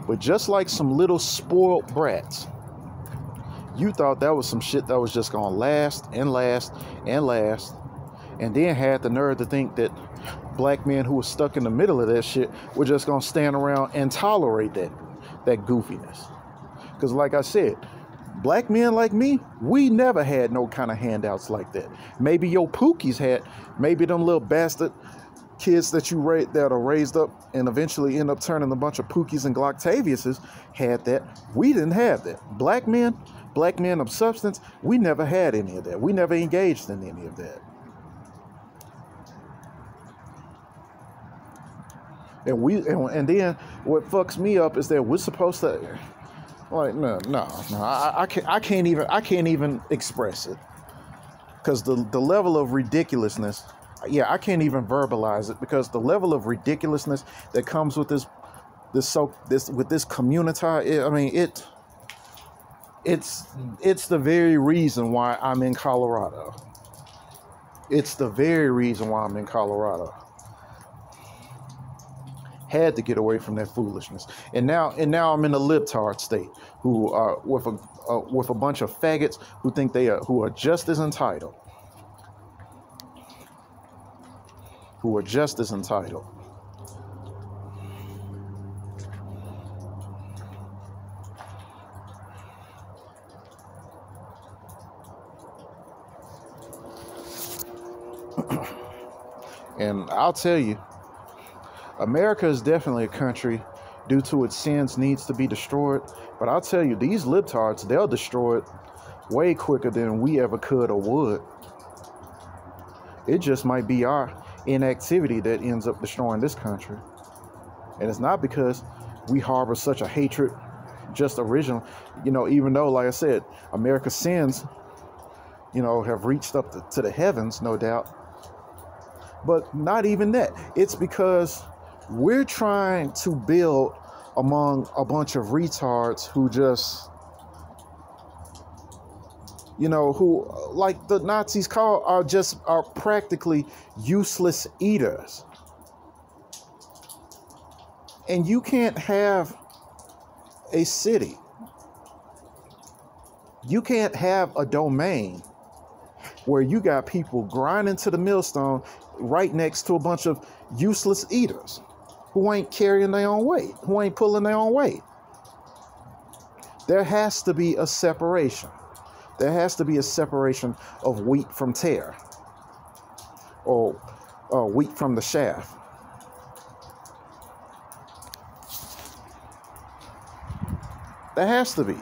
But just like some little spoiled brats, you thought that was some shit that was just going to last and last and last, and then had the nerve to think that black men who were stuck in the middle of that shit were just going to stand around and tolerate that goofiness. Because like I said, black men like me, we never had no kind of handouts like that. Maybe your pookies had, maybe them little bastard kids that are raised up and eventually end up turning a bunch of pookies and Glocktaviuses had that. We didn't have that. Black men of substance, we never had any of that. We never engaged in any of that. And then what fucks me up is that we're supposed to, like, no, I can't even express it, because the level of ridiculousness, I can't even verbalize it, because the level of ridiculousness that comes with this community, I mean, it's the very reason why I'm in Colorado. It's the very reason why I'm in Colorado. Had to get away from that foolishness, and now I'm in a libtard state, who are with a bunch of faggots who think who are just as entitled. Who are just as entitled. And I'll tell you, America is definitely a country, due to its sins, needs to be destroyed. But I'll tell you, these libtards, they'll destroy it way quicker than we ever could or would. It just might be our inactivity that ends up destroying this country. And it's not because we harbor such a hatred, just original, even though, like I said, America's sins, have reached up to the heavens, no doubt. But not even that. It's because we're trying to build among a bunch of retards who just, who, like the Nazis are practically useless eaters. And you can't have a city. You can't have a domain where you got people grinding to the millstone right next to a bunch of useless eaters who ain't carrying their own weight, who ain't pulling their own weight. There has to be a separation. There has to be a separation of wheat from tare, or wheat from the shaft. There has to be.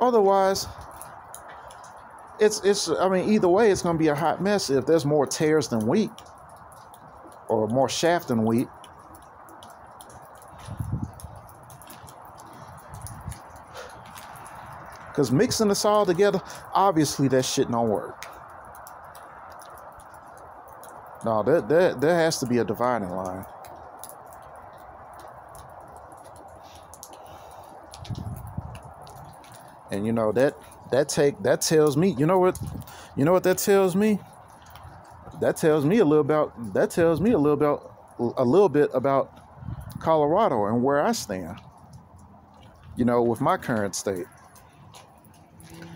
Otherwise, I mean, either way, it's going to be a hot mess if there's more tares than wheat or more shaft than wheat. Because mixing this all together, obviously that shit don't work. No, there has to be a dividing line. And you know that tells me, you know what that tells me? That tells me a little bit about Colorado and where I stand. You know, with my current state.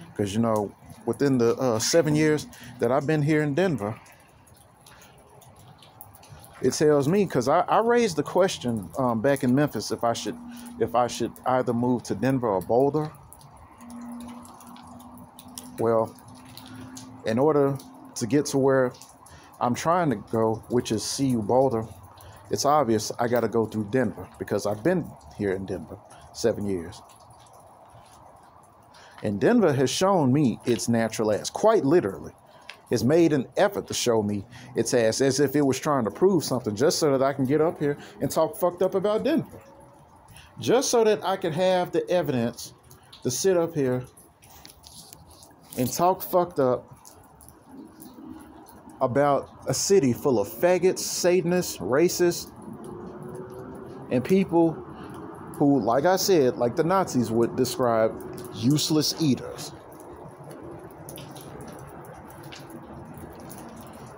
Because, you know, within the 7 years that I've been here in Denver, it tells me, because I raised the question back in Memphis if I should either move to Denver or Boulder. Well, in order to get to where I'm trying to go, which is CU Boulder, it's obvious I got to go through Denver because I've been here in Denver 7 years. And Denver has shown me its natural ass, quite literally. It's made an effort to show me its ass as if it was trying to prove something just so that I can get up here and talk fucked up about Denver. Just so that I can have the evidence to sit up here and talk fucked up about a city full of faggots, Satanists, racists, and people who, like I said, like the Nazis would describe, useless eaters.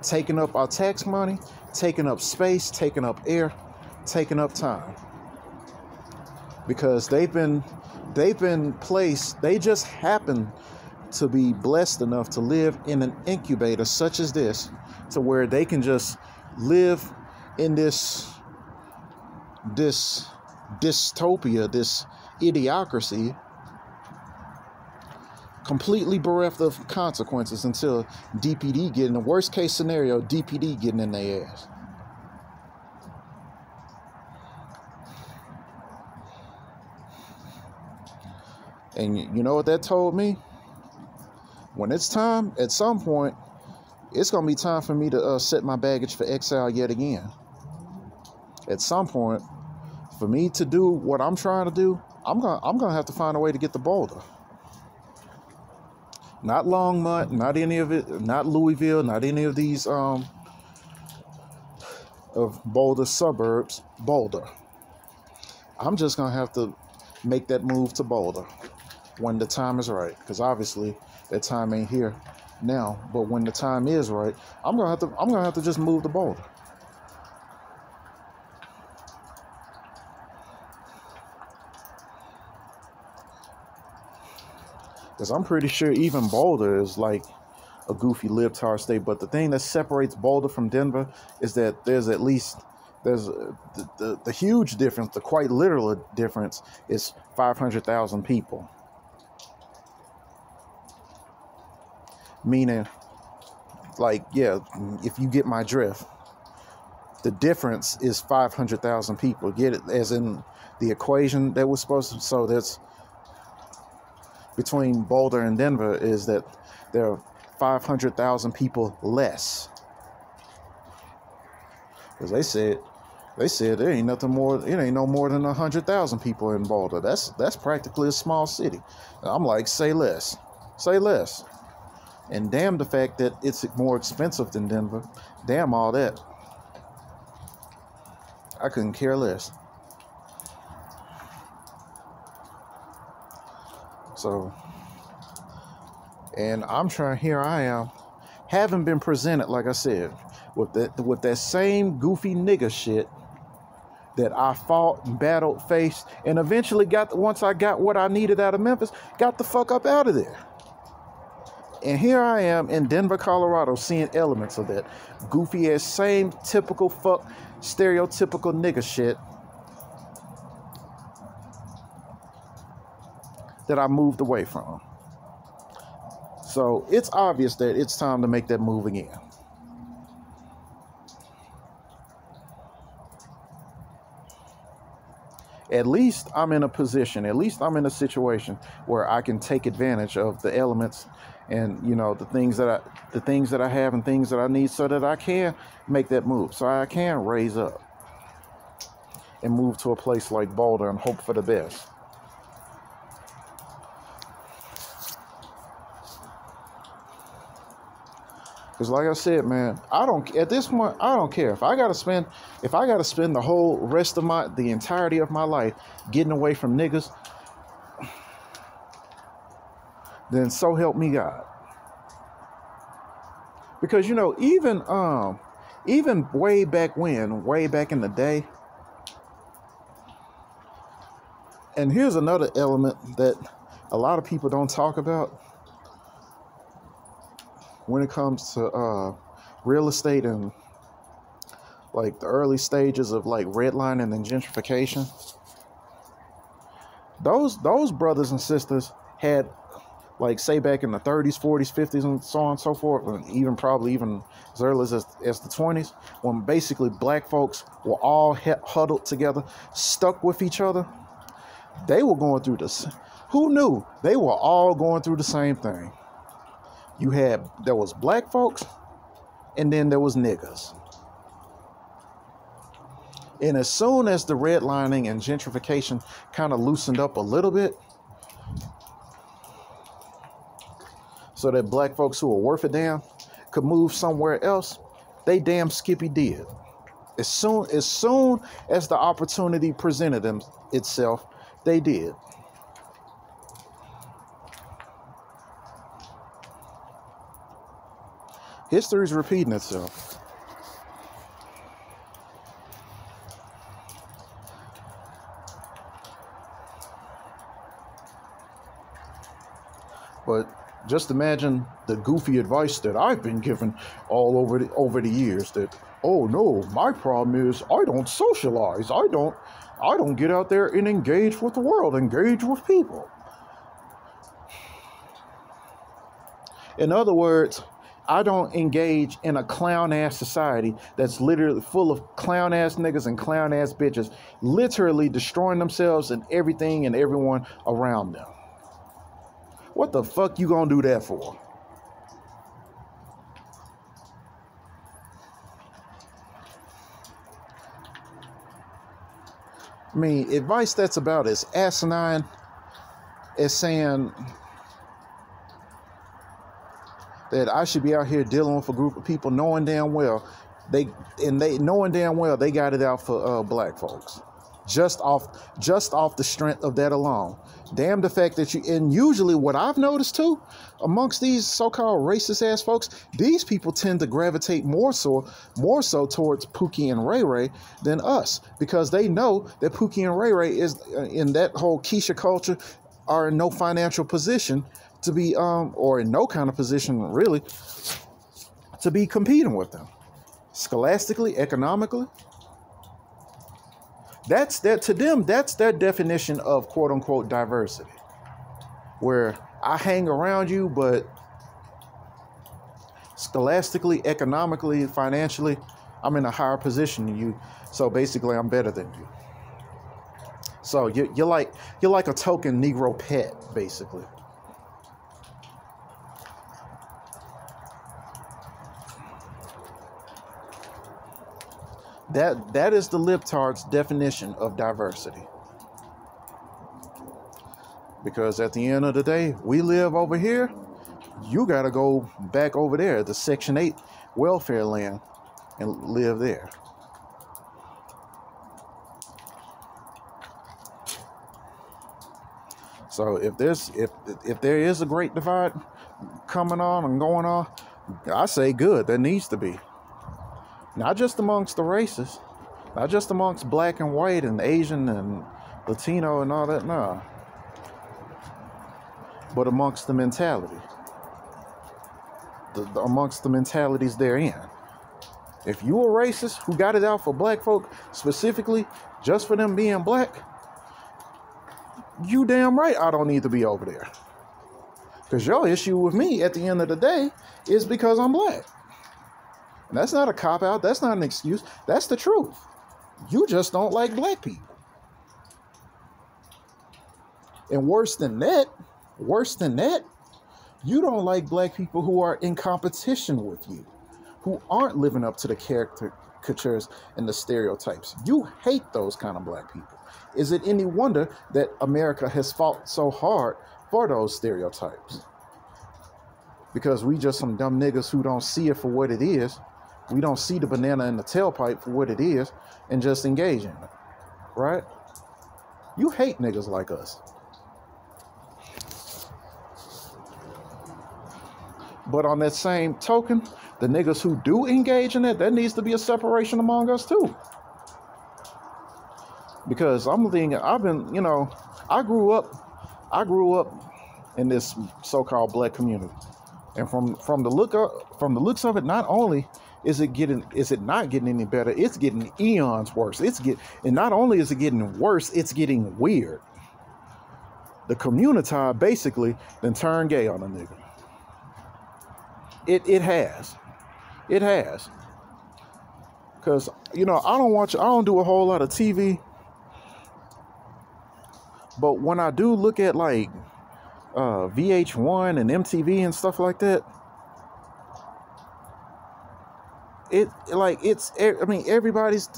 Taking up our tax money, taking up space, taking up air, taking up time. Because they've been placed, they just happen to be blessed enough to live in an incubator such as this, to where they can just live in this dystopia, this idiocracy, completely bereft of consequences until DPD get in the worst case scenario, DPD getting in their ass. And you know what that told me? When it's time, at some point, it's going to be time for me to set my baggage for exile yet again. At some point, for me to do what I'm trying to do, I'm gonna have to find a way to get to Boulder. Not Longmont, not any of it, not Louisville, not any of these of Boulder suburbs, Boulder. I'm just gonna have to make that move to Boulder when the time is right, because obviously that time ain't here now. But when the time is right, I'm gonna have to just move to Boulder. Because I'm pretty sure even Boulder is like a goofy libtard state. But the thing that separates Boulder from Denver is that there's the huge difference, the quite literal difference is 500,000 people. Meaning, like, yeah, if you get my drift, the difference is 500,000 people. Get it? As in the equation that was supposed to, so that's between Boulder and Denver is that there are 500,000 people less. Because they said there ain't nothing more, it ain't no more than 100,000 people in Boulder. That's practically a small city. And I'm like, say less. And damn the fact that it's more expensive than Denver. Damn all that. I couldn't care less. So, and here I am, haven't been presented, like I said, with that same goofy nigga shit that I fought, battled, faced, and eventually once I got what I needed out of Memphis, got the fuck up out of there. And here I am in Denver, Colorado, seeing elements of that goofy ass, same typical fuck, stereotypical nigga shit that I moved away from. So it's obvious that it's time to make that move again. at least I'm in a position, at least I'm in a situation where I can take advantage of the elements and, you know, the things that I have and things that I need, so that I can make that move, so I can raise up and move to a place like Boulder and hope for the best. Because like I said, man, at this point, I don't care if I gotta spend the whole rest of the entirety of my life getting away from niggas, then so help me God. Because, you know, even way back in the day, and here's another element that a lot of people don't talk about when it comes to real estate and like the early stages of like redlining and gentrification. Those brothers and sisters had, like, say back in the 30s, 40s, 50s, and so on and so forth, and even probably even as early as the 20s, when basically black folks were all huddled together, stuck with each other. They were going through this. Who knew? They were all going through the same thing. There was black folks, and then there was niggas. And as soon as the redlining and gentrification kind of loosened up a little bit, so that black folks who were worth a damn could move somewhere else, they damn skippy did. As soon as the opportunity presented itself, they did. History's repeating itself. But just imagine the goofy advice that I've been given all over the years, that, oh no, my problem is I don't socialize. I don't get out there and engage with the world, engage with people. In other words, I don't engage in a clown-ass society that's literally full of clown-ass niggas and clown-ass bitches, literally destroying themselves and everything and everyone around them. What the fuck you gonna do that for? I mean, advice that's about as asinine as saying that I should be out here dealing with a group of people knowing damn well they got it out for black folks. Just off the strength of that alone. Damn the fact that and usually what I've noticed too, amongst these so-called racist ass folks, these people tend to gravitate more so towards Pookie and Ray Ray than us, because they know that Pookie and Ray Ray is in that whole Keisha culture are in no financial position to be or in no kind of position really to be competing with them scholastically, economically. That's their definition of quote unquote diversity, where I hang around you, but scholastically, economically, financially, I'm in a higher position than you. So basically, I'm better than you. So you're like a token Negro pet, basically. That is the libtard's definition of diversity. Because at the end of the day, we live over here, you gotta go back over there, the Section 8 welfare land, and live there. So if there is a great divide coming on and going on, I say good, there needs to be. Not just amongst the races, not just amongst black and white and Asian and Latino and all that, no. But amongst the mentality. Amongst the mentalities they're in. If you a racist who got it out for black folk, specifically just for them being black, you damn right I don't need to be over there. Because your issue with me at the end of the day is because I'm black. And that's not a cop-out. That's not an excuse. That's the truth. You just don't like black people. And worse than that, you don't like black people who are in competition with you, who aren't living up to the caricatures and the stereotypes. You hate those kind of black people. Is it any wonder that America has fought so hard for those stereotypes? Because we just some dumb niggas who don't see it for what it is. We don't see the banana in the tailpipe for what it is and just engage in it, right? You hate niggas like us. But on that same token, the niggas who do engage in it, there needs to be a separation among us too. Because I'm thinking, I grew up in this so-called black community. And from the looks of it, not only is it not getting any better, it's getting eons worse. And not only is it getting worse, it's getting weird. The community basically then turned gay on a nigga. It has. Because, I don't do a whole lot of TV. But when I do look at like VH1 and MTV and stuff like that, everybody's,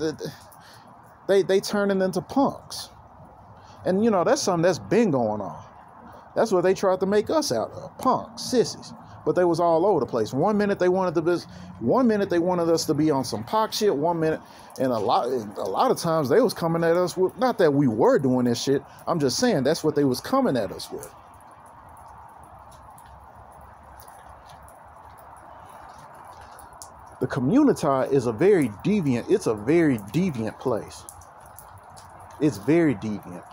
they turning into punks. And, that's something that's been going on. That's what they tried to make us out of, punks, sissies. But they was all over the place. One minute they wanted us to be on some Pac shit. 1 minute, and a lot of times they was coming at us with, not that we were doing this shit. I'm just saying that's what they was coming at us with. The community is a very deviant place. It's very deviant.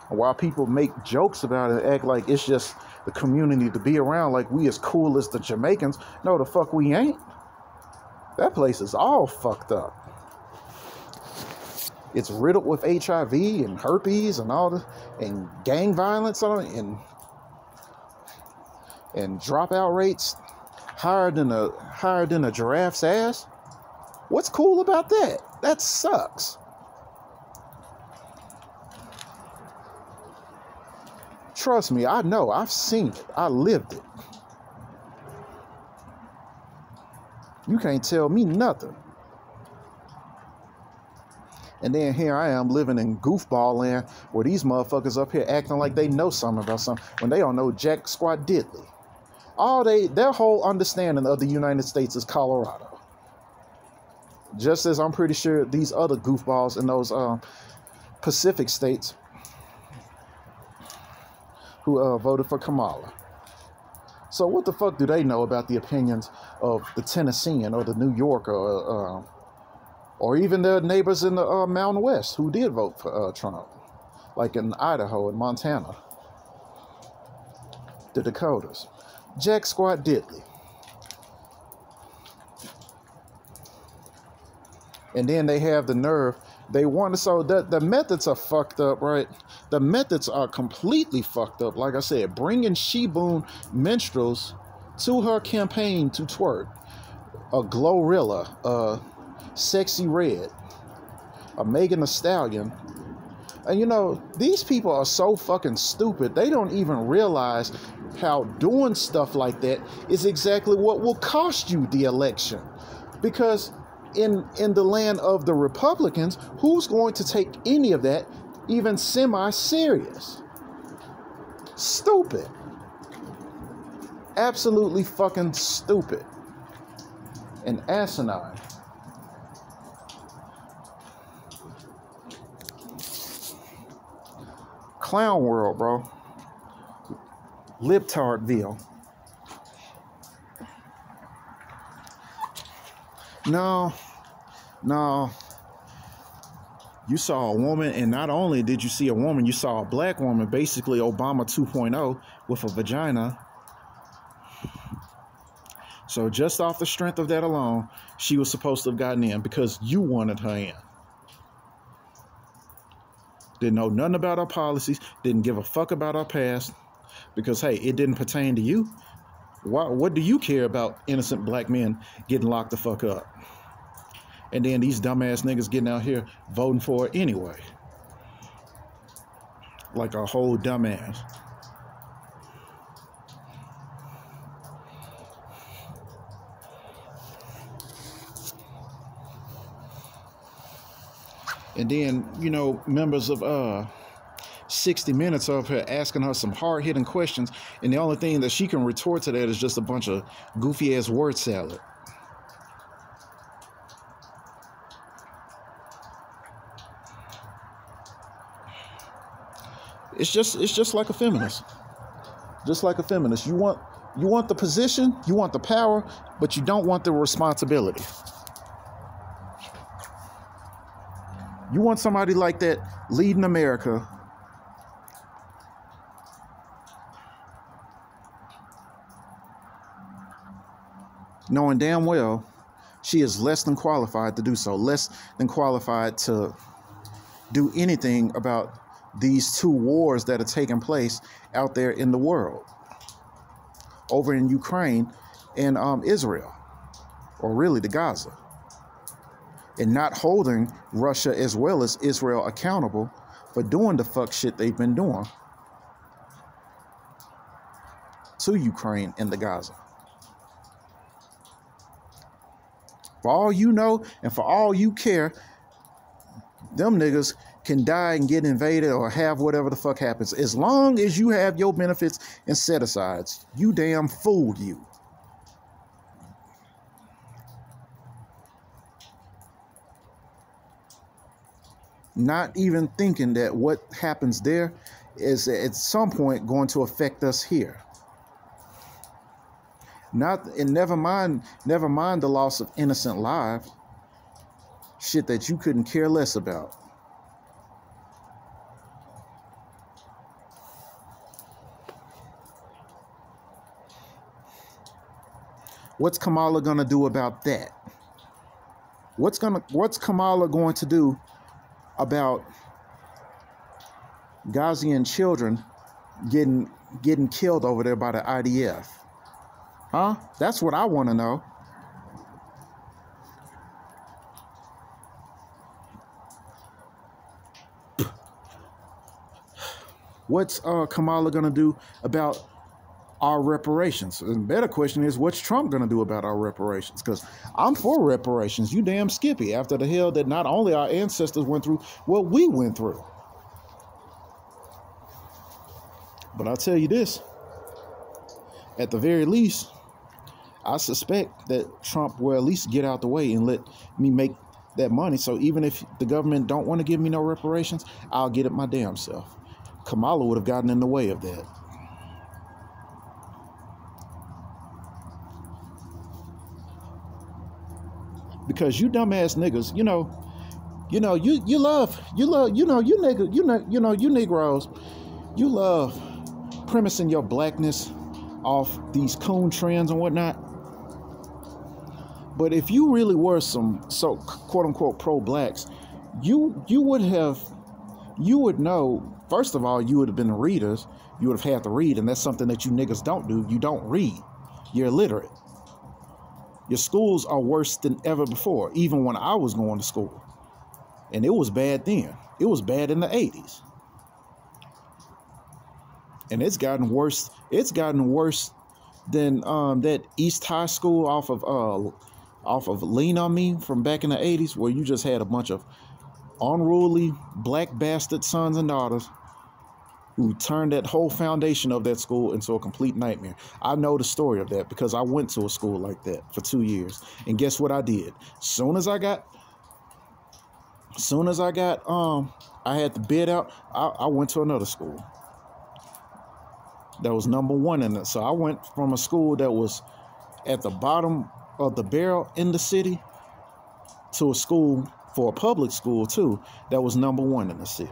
And while people make jokes about it, act like it's just the community to be around, like we as cool as the Jamaicans. No, the fuck we ain't. That place is all fucked up. It's riddled with HIV and herpes and all the, and gang violence and dropout rates higher than a giraffe's ass. What's cool about that? That sucks. Trust me, I know. I've seen it. I lived it. You can't tell me nothing. And then here I am living in goofball land where these motherfuckers up here acting like they know something about something when they don't know jack squat diddly. Their whole understanding of the United States is Colorado. Just as I'm pretty sure these other goofballs in those Pacific states who voted for Kamala. So what the fuck do they know about the opinions of the Tennessean or the New Yorker or even their neighbors in the Mountain West who did vote for Trump, like in Idaho and Montana, the Dakotas? Jack squat diddly. And then they have the nerve. They want to, so the methods are fucked up, right? The methods are completely fucked up. Like I said, bringing Sheboon minstrels to her campaign to twerk. A Glorilla, a Sexy Red, a Megan Thee Stallion. And these people are so fucking stupid. They don't even realize how doing stuff like that is exactly what will cost you the election. Because in the land of the Republicans, who's going to take any of that even semi-serious? Stupid. Absolutely fucking stupid. And asinine. Clown world, bro. Libtardville. No. You saw a woman, and not only did you see a woman, you saw a black woman, basically Obama 2.0 with a vagina. So just off the strength of that alone, she was supposed to have gotten in because you wanted her in. Didn't know nothing about our policies, didn't give a fuck about our past, because, hey, it didn't pertain to you. What do you care about innocent black men getting locked the fuck up? And then these dumbass niggas getting out here voting for it anyway. like a whole dumbass. And then, you know, members of 60 Minutes are up here asking her some hard-hitting questions, and the only thing that she can retort to that is just a bunch of goofy-ass word salad. It's just like a feminist. Just like a feminist. You want the position, you want the power, but you don't want the responsibility. You want somebody like that leading America, knowing damn well she is less than qualified to do so, less than qualified to do anything about these two wars that are taking place out there in the world, over in Ukraine and Israel, or really the Gaza, and not holding Russia as well as Israel accountable for doing the fuck shit they've been doing to Ukraine and the Gaza. For all you know and for all you care, them niggas can die and get invaded or have whatever the fuck happens. As long as you have your benefits and set-asides, you damn fooled you. Not even thinking that what happens there is at some point going to affect us here. Never mind the loss of innocent lives. Shit that you couldn't care less about. What's Kamala gonna do about that? What's Kamala going to do about Ghazian children getting killed over there by the IDF? Huh? That's what I want to know. What's Kamala gonna do about our reparations? And the better question is, what's Trump gonna do about our reparations? Because I'm for reparations. You damn Skippy. After the hell that not only our ancestors went through, what we went through. But I'll tell you this. At the very least, I suspect that Trump will at least get out the way and let me make that money. So even if the government don't want to give me no reparations, I'll get it my damn self. Kamala would have gotten in the way of that. Because you dumbass niggas, you Negroes, you love premising your blackness off these coon trends and whatnot. But if you really were some so quote unquote pro-blacks, you would know, first of all, you would have been readers. You would have had to read, and that's something that you niggas don't do. You don't read. You're illiterate. Your schools are worse than ever before, even when I was going to school. And it was bad then. It was bad in the 80s. And it's gotten worse. It's gotten worse than that East High School off of Lean On Me from back in the 80s, where you just had a bunch of unruly black bastard sons and daughters who turned that whole foundation of that school into a complete nightmare. I know the story of that because I went to a school like that for 2 years. And guess what I did? Soon as I had the bid out, I went to another school that was number one in it. So I went from a school that was at the bottom of the barrel in the city to a school, for a public school too, that was number one in the city.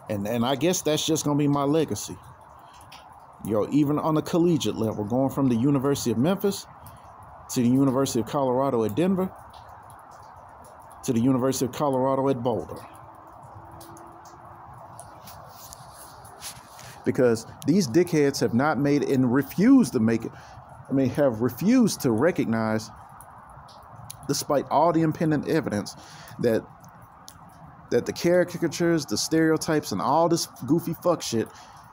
And I guess that's just going to be my legacy. Even on the collegiate level, going from the University of Memphis to the University of Colorado at Denver to the University of Colorado at Boulder. Because these dickheads have not made it and refused to make it. Have refused to recognize, despite all the independent evidence, that that the caricatures, the stereotypes, and all this goofy fuck shit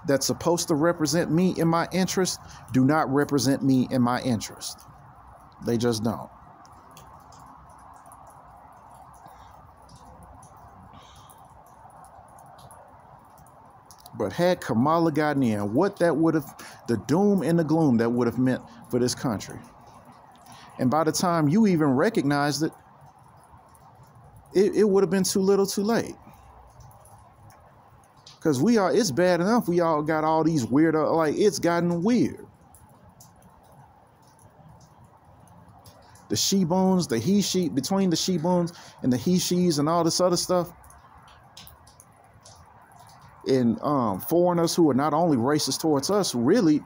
that's supposed to represent me in my interest do not represent me in my interest. They just don't. But had Kamala gotten in, what that would have, the doom and the gloom that would have meant for this country. And by the time you even recognized it, it would have been too little too late. Because it's bad enough we all got all these weird, like, it's gotten weird. The she-bones, the he-she, between the she-bones and the he-she's and all this other stuff. And foreigners who are not only racist towards us, really,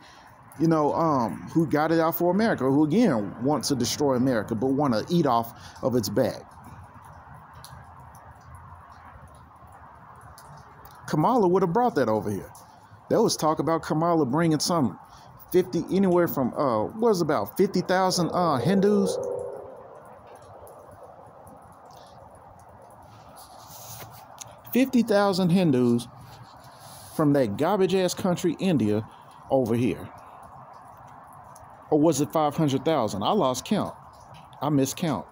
who got it out for America, who again want to destroy America, but want to eat off of its back. Kamala would have brought that over here. There was talk about Kamala bringing some 50, anywhere from, about 50,000 Hindus. Hindus from that garbage-ass country, India, over here. Or was it 500,000? I lost count. I miscount.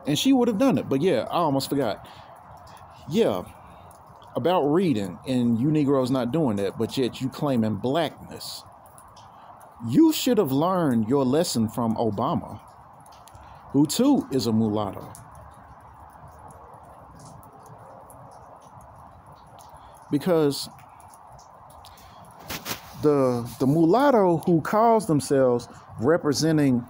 And she would have done it. But yeah, I almost forgot. Yeah, about reading, and you Negroes not doing that, but yet you claiming blackness. You should have learned your lesson from Obama, who too is a mulatto. Because the mulatto who calls themselves representing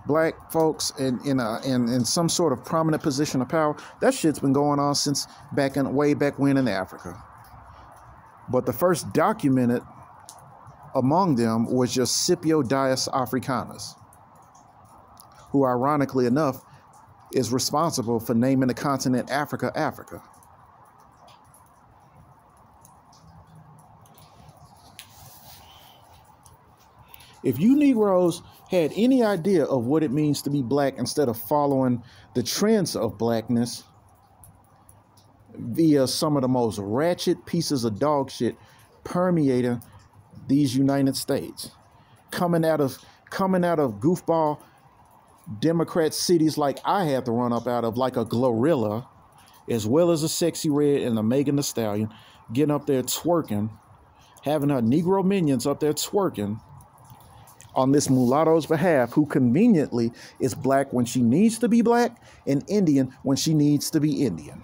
black folks in some sort of prominent position of power, that shit's been going on since way back when in Africa. But the first documented among them was just Scipio Dias Africanus, who ironically enough is responsible for naming the continent Africa, Africa. If you Negroes had any idea of what it means to be black instead of following the trends of blackness via some of the most ratchet pieces of dog shit permeating these United States, coming out of goofball Democrat cities like I had to run up out of, like a Glorilla, as well as a Sexy Red and a Megan Thee Stallion, getting up there twerking, having her Negro minions up there twerking on this mulatto's behalf, who conveniently is black when she needs to be black and Indian when she needs to be Indian.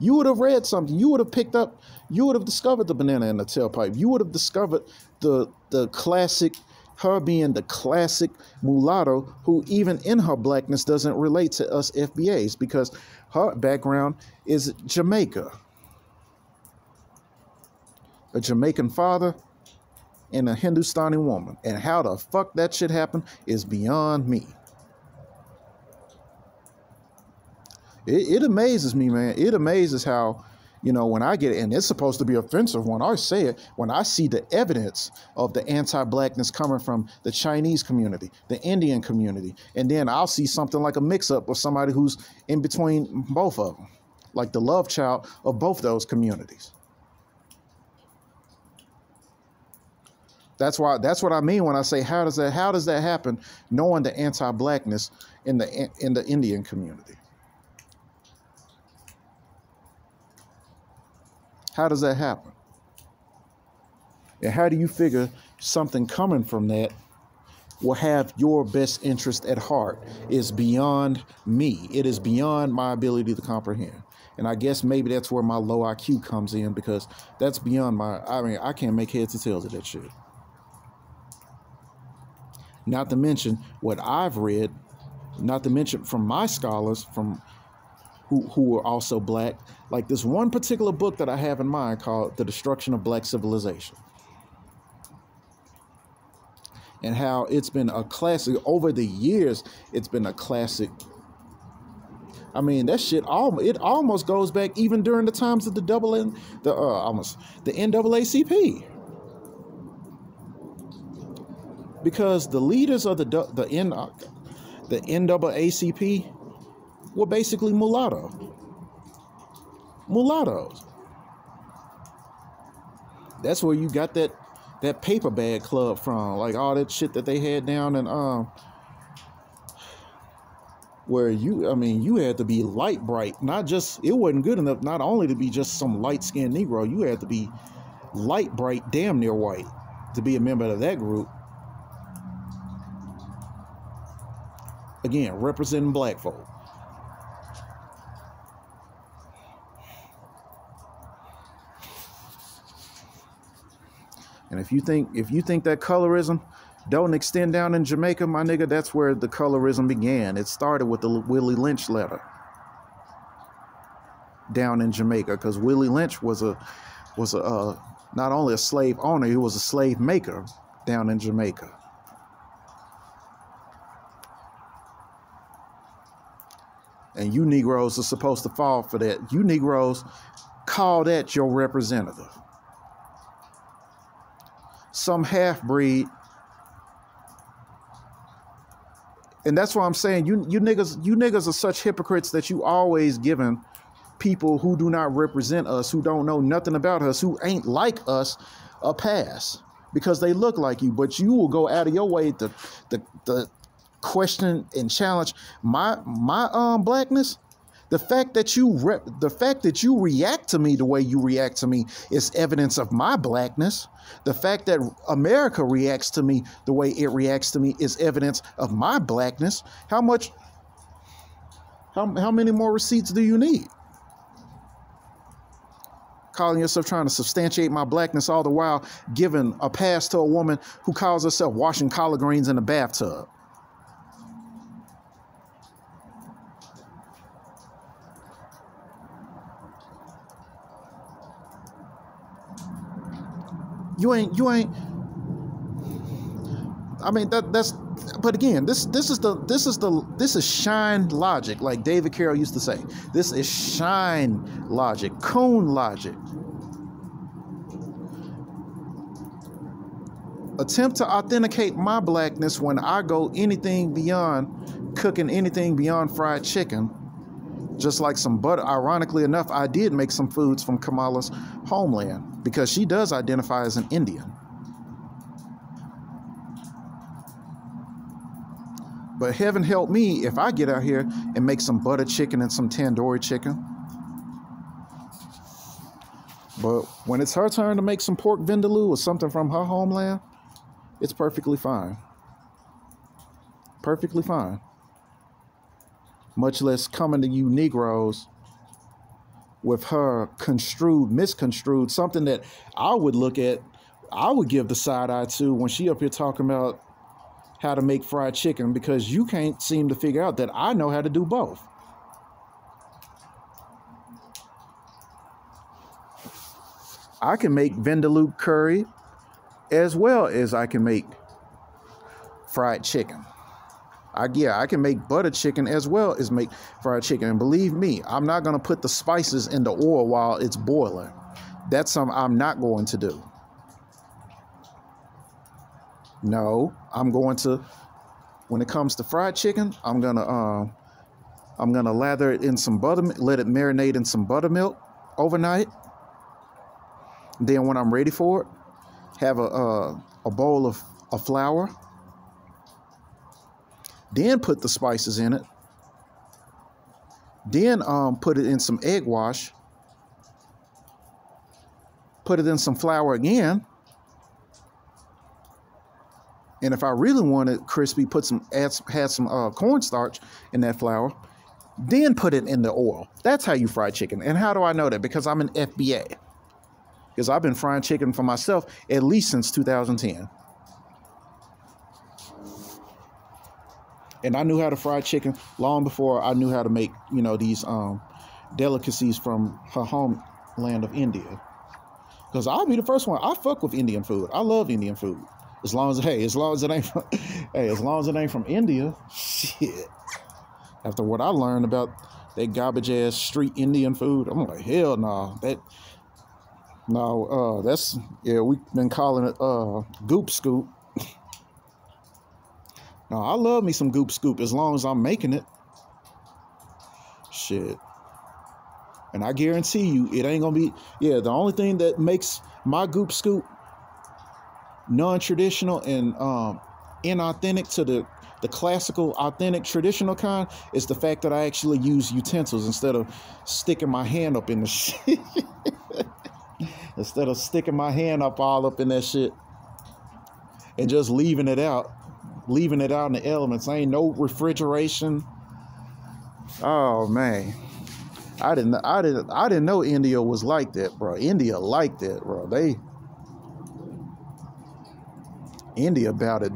You would have read something. You would have picked up, you would have discovered the banana in the tailpipe. You would have discovered the classic, her being the classic mulatto who even in her blackness doesn't relate to us FBAs because her background is Jamaica. A Jamaican father and a Hindustani woman. And how the fuck that shit happened is beyond me. It amazes me, man. It amazes how, when I get it, and it's supposed to be offensive when I say it, when I see the evidence of the anti-blackness coming from the Chinese community, the Indian community, and then I'll see something like a mix-up with somebody who's in between both of them, like the love child of both those communities. That's what I mean when I say how does that happen, knowing the anti-blackness in the Indian community. How does that happen? And how do you figure something coming from that will have your best interest at heart? Is beyond me. It is beyond my ability to comprehend. And I guess maybe that's where my low IQ comes in, because that's beyond I can't make heads or tails of that shit. Not to mention what I've read, not to mention from my scholars who are also black, like this one particular book that I have in mind called The Destruction of Black Civilization. And how it's been a classic over the years. It's been a classic. I mean, that shit it almost goes back even during the times of the NAACP. because the leaders of the NAACP were basically mulattoes. That's where you got that paper bag club from, like all that shit that they had down in where you had to be light bright, it wasn't good enough not only to be just some light-skinned Negro, you had to be light bright, damn near white to be a member of that group. Again, representing black folk. And if you think that colorism don't extend down in Jamaica, my nigga, that's where the colorism began. It started with the Willie Lynch letter down in Jamaica, because Willie Lynch was a not only a slave owner, he was a slave maker down in Jamaica. And you Negroes are supposed to fall for that. You Negroes call that your representative. Some half-breed. And that's why I'm saying you niggas are such hypocrites that you always giving people who do not represent us, who don't know nothing about us, who ain't like us, a pass because they look like you. But you will go out of your way to question and challenge my blackness. The fact that you react to me the way you react to me is evidence of my blackness. The fact that America reacts to me the way it reacts to me is evidence of my blackness. How many more receipts do you need? Calling yourself trying to substantiate my blackness, all the while giving a pass to a woman who calls herself washing collard greens in a bathtub. You ain't. I mean that's. But again, this is shine logic, like David Carroll used to say. This is shine logic, coon logic. Attempt to authenticate my blackness when I go anything beyond cooking anything beyond fried chicken. Just like some butter. Ironically enough, I did make some foods from Kamala's homeland because she does identify as an Indian. But heaven help me if I get out here and make some butter chicken and some tandoori chicken. But when it's her turn to make some pork vindaloo or something from her homeland, it's perfectly fine. Perfectly fine. Much less coming to you Negroes with her misconstrued, something that I would look at, I would give the side eye to when she up here talking about how to make fried chicken, because you can't seem to figure out that I know how to do both. I can make vindaloo curry as well as I can make fried chicken. I can make butter chicken as well as make fried chicken. And believe me, I'm not going to put the spices in the oil while it's boiling. That's something I'm not going to do. No, I'm going to, when it comes to fried chicken, I'm going to lather it in some butter, let it marinate in some buttermilk overnight. Then when I'm ready for it, have a bowl of flour. Then put the spices in it. Then put it in some egg wash. Put it in some flour again. And if I really want it crispy, add some cornstarch in that flour. Then put it in the oil. That's how you fry chicken. And how do I know that? Because I'm an FBA. Because I've been frying chicken for myself at least since 2010. And I knew how to fry chicken long before I knew how to make, these delicacies from her homeland of India. Because I'll be the first one. I fuck with Indian food. I love Indian food. As long as it ain't from India, shit. After what I learned about that garbage ass street Indian food, I'm like, hell no. We've been calling it goop scoop. No, I love me some Goop Scoop as long as I'm making it. Shit. And I guarantee you, it ain't gonna be, yeah, the only thing that makes my Goop Scoop non-traditional and inauthentic to the classical, authentic, traditional kind is the fact that I actually use utensils instead of sticking my hand up in the shit. Instead of sticking my hand up all up in that shit and just leaving it out in the elements. Ain't no refrigeration. Oh man. I didn't know India was like that, bro. India like that, bro. India about it.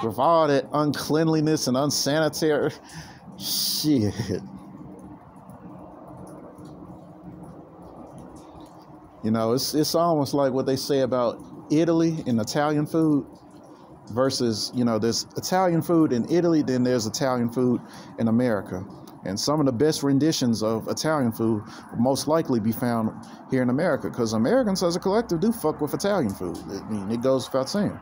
With all that uncleanliness and unsanitary shit. You know, it's almost like what they say about Italy and Italian food versus, you know, there's Italian food in Italy, then there's Italian food in America. And some of the best renditions of Italian food will most likely be found here in America, because Americans as a collective do fuck with Italian food. I mean, it goes without saying.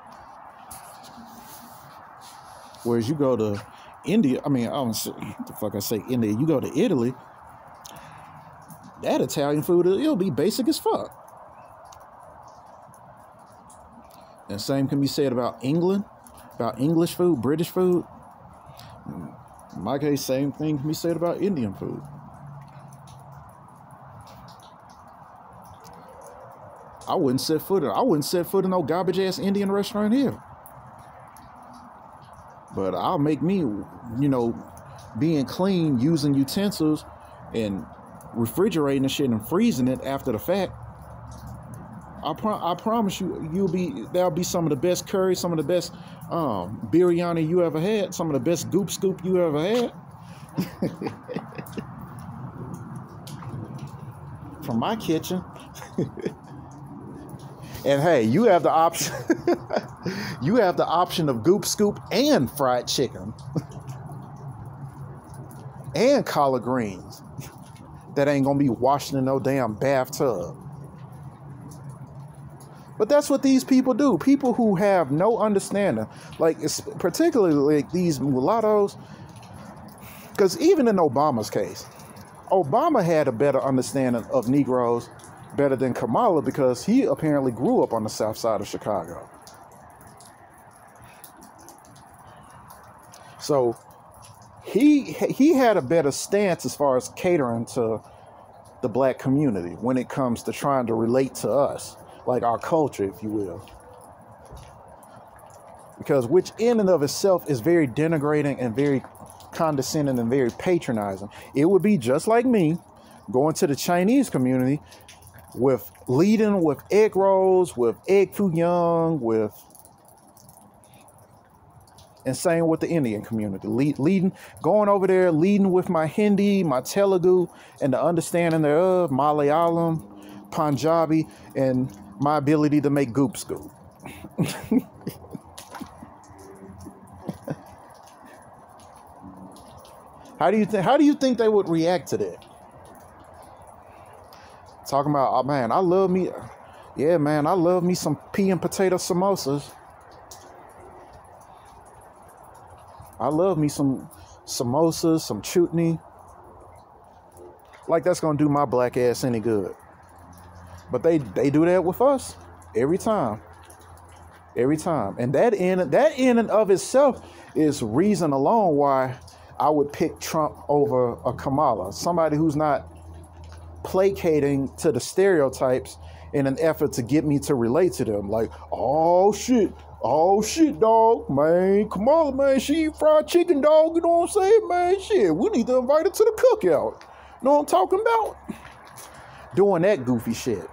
Whereas you go to India, I mean, I don't say, the fuck I say India, you go to Italy, that Italian food, it'll be basic as fuck. And same can be said about England, about English food, British food. In my case, same thing can be said about Indian food. I wouldn't set foot in no garbage ass Indian restaurant here. But I'll make me, you know, being clean, using utensils and refrigerating the shit and freezing it after the fact. I promise you, that'll be some of the best curry, some of the best biryani you ever had, some of the best Goop Scoop you ever had. From my kitchen. And hey, you have the option. You have the option of Goop Scoop and fried chicken. And collard greens. That ain't gonna be washing in no damn bathtub. But that's what these people do. People who have no understanding, like particularly like these mulattoes. Because even in Obama's case, Obama had a better understanding of Negroes better than Kamala, because he apparently grew up on the south side of Chicago. So he had a better stance as far as catering to the black community when it comes to trying to relate to us. Like our culture, if you will. Because which in and of itself is very denigrating and very condescending and very patronizing. It would be just like me going to the Chinese community with leading with egg rolls, with egg foo young, and same with the Indian community. Leading, going over there, leading with my Hindi, my Telugu, and the understanding thereof, Malayalam, Punjabi, and my ability to make Goop Scoop. How do you think they would react to that? Talking about, oh man, I love me some pea and potato samosas. I love me some samosas, some chutney. Like that's gonna do my black ass any good. But they do that with us every time. Every time. And that in and of itself is reason alone why I would pick Trump over a Kamala. Somebody who's not placating to the stereotypes in an effort to get me to relate to them. Like, oh shit, dog, man, Kamala, man, she eat fried chicken, dog, you know what I'm saying, man, shit, we need to invite her to the cookout. You know what I'm talking about? Doing that goofy shit.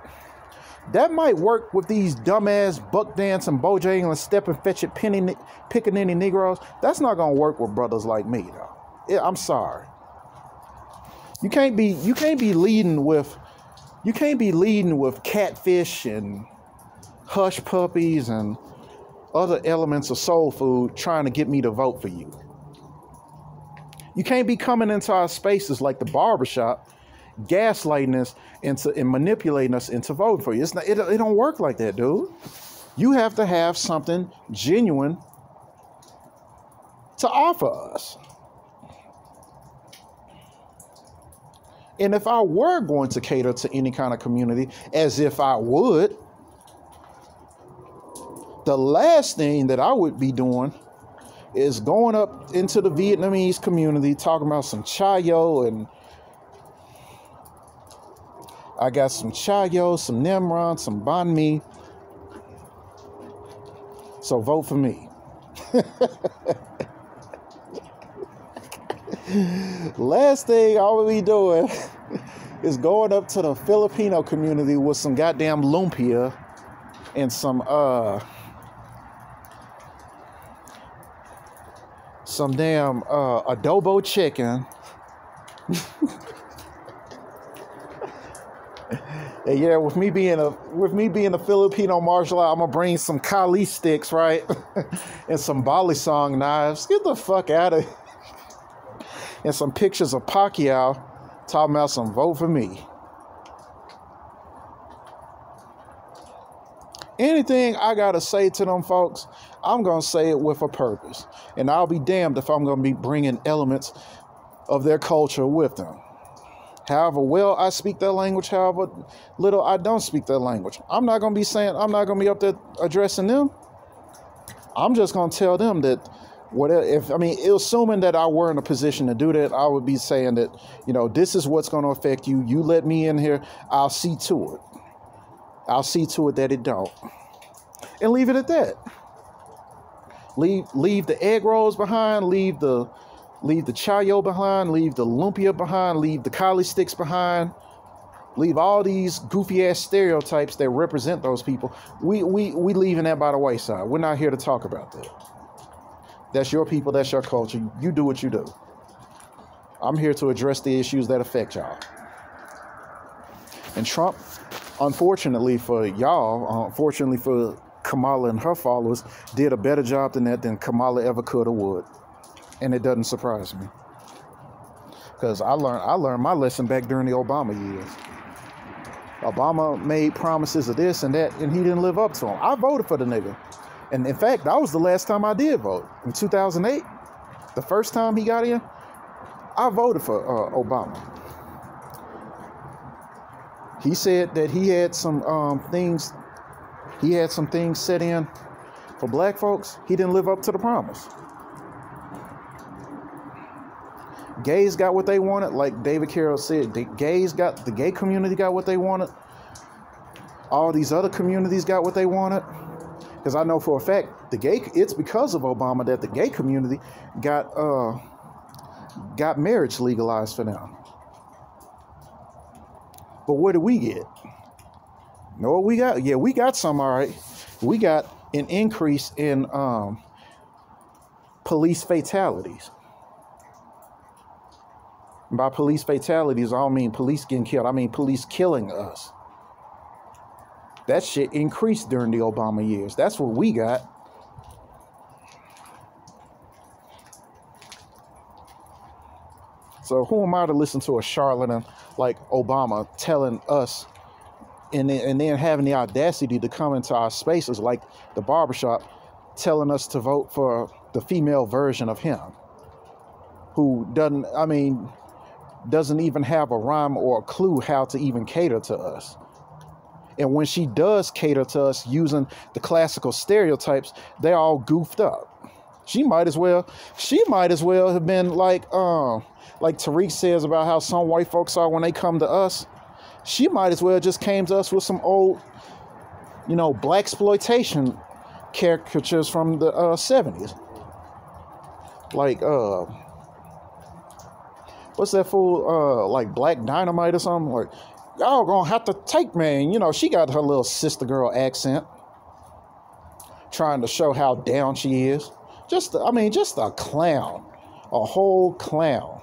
That might work with these dumbass buck dancing, bojangling, stepping, fetching, pickaninny Negroes. That's not gonna work with brothers like me, though. I'm sorry. You can't be leading with catfish and hush puppies and other elements of soul food trying to get me to vote for you. You can't be coming into our spaces like the barbershop, gaslighting us and manipulating us into voting for you. It don't work like that, dude. You have to have something genuine to offer us. And if I were going to cater to any kind of community, as if I would, the last thing that I would be doing is going up into the Vietnamese community, talking about some chayo, and I got some chayo, some Nimron, some banh mi. So vote for me. Last thing I will be doing is going up to the Filipino community with some goddamn lumpia and some damn adobo chicken. And yeah, with me being a Filipino martial art, I'm gonna bring some Kali sticks, right? And some balisong knives. Get the fuck out of here. And some pictures of Pacquiao talking about some vote for me. Anything I gotta say to them folks, I'm gonna say it with a purpose. And I'll be damned if I'm gonna be bringing elements of their culture with them. However well I speak their language, however little I don't speak their language. I'm not going to be up there addressing them. I'm just going to tell them that assuming that I were in a position to do that, I would be saying that, this is what's going to affect you. You let me in here. I'll see to it. I'll see to it that it don't. And leave it at that. Leave the egg rolls behind, leave the chayo behind, leave the lumpia behind, leave the Kali sticks behind, leave all these goofy ass stereotypes that represent those people. We leaving that by the wayside. We're not here to talk about that. That's your people, that's your culture. You do what you do. I'm here to address the issues that affect y'all. And Trump, unfortunately for y'all, unfortunately for Kamala and her followers, did a better job than Kamala ever could or would. And it doesn't surprise me, because I learned my lesson back during the Obama years. Obama made promises of this and that, and he didn't live up to them. I voted for the nigga, and in fact, that was the last time I did vote. In 2008, the first time he got in, I voted for Obama. He said that he had some things. He had some things set in for black folks. He didn't live up to the promise. Gays got what they wanted, like David Carroll said. The gay community got what they wanted. All these other communities got what they wanted. Because I know for a fact, it's because of Obama that the gay community got marriage legalized for them. But what did we get? Know what we got? Yeah, we got some, all right. We got an increase in police fatalities. By police fatalities, I don't mean police getting killed. I mean police killing us. That shit increased during the Obama years. That's what we got. So who am I to listen to a charlatan like Obama telling us, and then having the audacity to come into our spaces like the barbershop, telling us to vote for the female version of him, who doesn't even have a rhyme or a clue how to even cater to us. And when she does cater to us using the classical stereotypes, they're all goofed up. She might as well have been like Tariq says about how some white folks are when they come to us. She might as well just came to us with some old, blaxploitation caricatures from the 70s. Like, what's that fool, like Black Dynamite or something? Like, y'all gonna have to take me. She got her little sister girl accent, trying to show how down she is. Just a clown. A whole clown.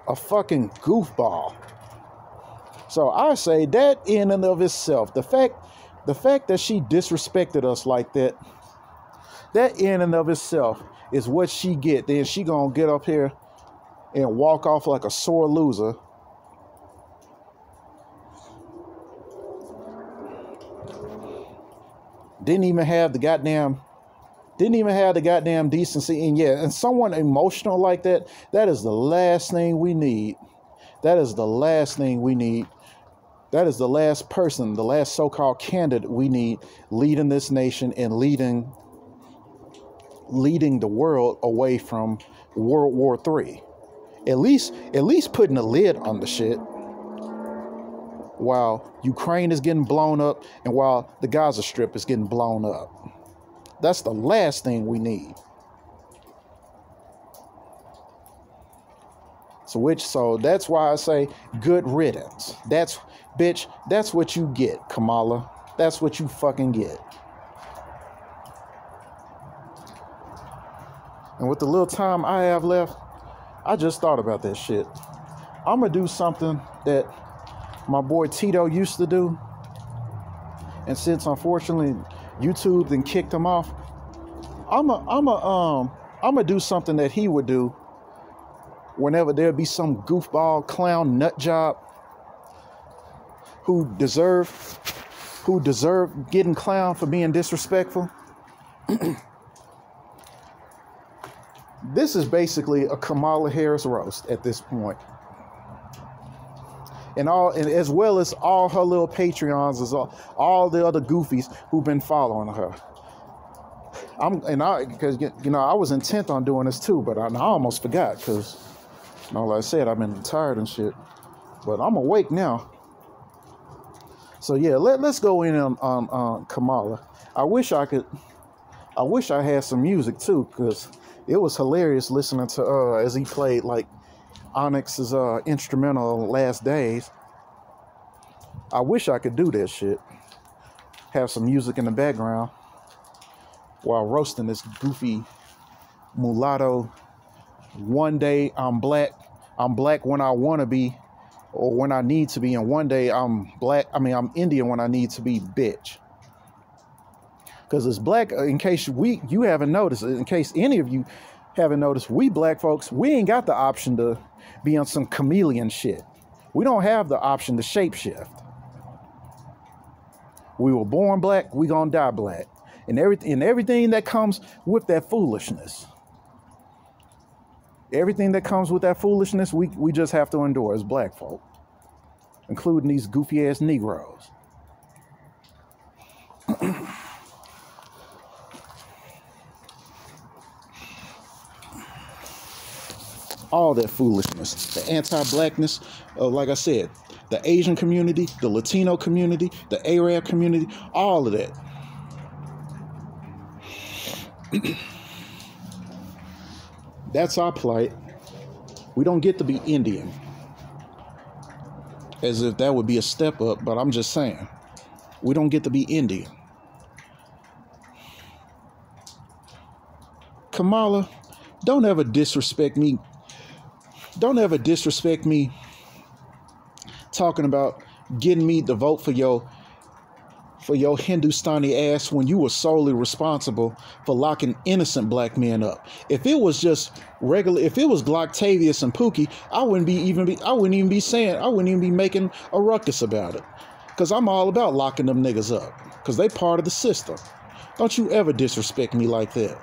A fucking goofball. So I say that in and of itself, the fact that she disrespected us like that in and of itself is what she get. Then she gonna get up here and walk off like a sore loser. Didn't even have the goddamn decency. And yeah, and someone emotional like that, that is the last thing we need. That is the last thing we need. That is the last person, the last so-called candidate we need leading this nation and leading the world away from World War III. At least putting a lid on the shit while Ukraine is getting blown up and while the Gaza Strip is getting blown up. That's the last thing we need. So that's why I say good riddance. That's what you get, Kamala. That's what you fucking get. And with the little time I have left, I just thought about that shit. I'm gonna do something that my boy Tito used to do. And since unfortunately YouTube then kicked him off, I'm gonna do something that he would do whenever there be some goofball clown nut job who deserve getting clowned for being disrespectful. This is basically a Kamala Harris roast at this point. And as well as all her little Patreons, as all the other goofies who've been following her. Because I was intent on doing this too, but I almost forgot because, like I said, I've been tired and shit. But I'm awake now. So yeah, let's go in on Kamala. I wish I had some music too, because it was hilarious listening to as he played like Onyx's instrumental Last Days. I wish I could do that shit. Have some music in the background while roasting this goofy mulatto. One day I'm black when I want to be or when I need to be, and one day I'm Indian when I need to be, bitch. Because it's black, in case you haven't noticed, in case any of you haven't noticed, we black folks, we ain't got the option to be on some chameleon shit. We don't have the option to shapeshift. We were born black, we gonna die black. And everything that comes with that foolishness. Everything that comes with that foolishness, we just have to endure as black folk. Including these goofy ass Negroes. All that foolishness, the anti-blackness, like I said, the Asian community, the Latino community, the Arab community, all of that. That's our plight. We don't get to be Indian. As if that would be a step up, but I'm just saying. We don't get to be Indian. Kamala, don't ever disrespect me. Don't ever disrespect me talking about getting me to vote for your Hindustani ass when you were solely responsible for locking innocent black men up. If it was just regular, if it was Glocktavius and Pookie, I wouldn't even be making a ruckus about it. Because I'm all about locking them niggas up. Because they part of the system. Don't you ever disrespect me like that.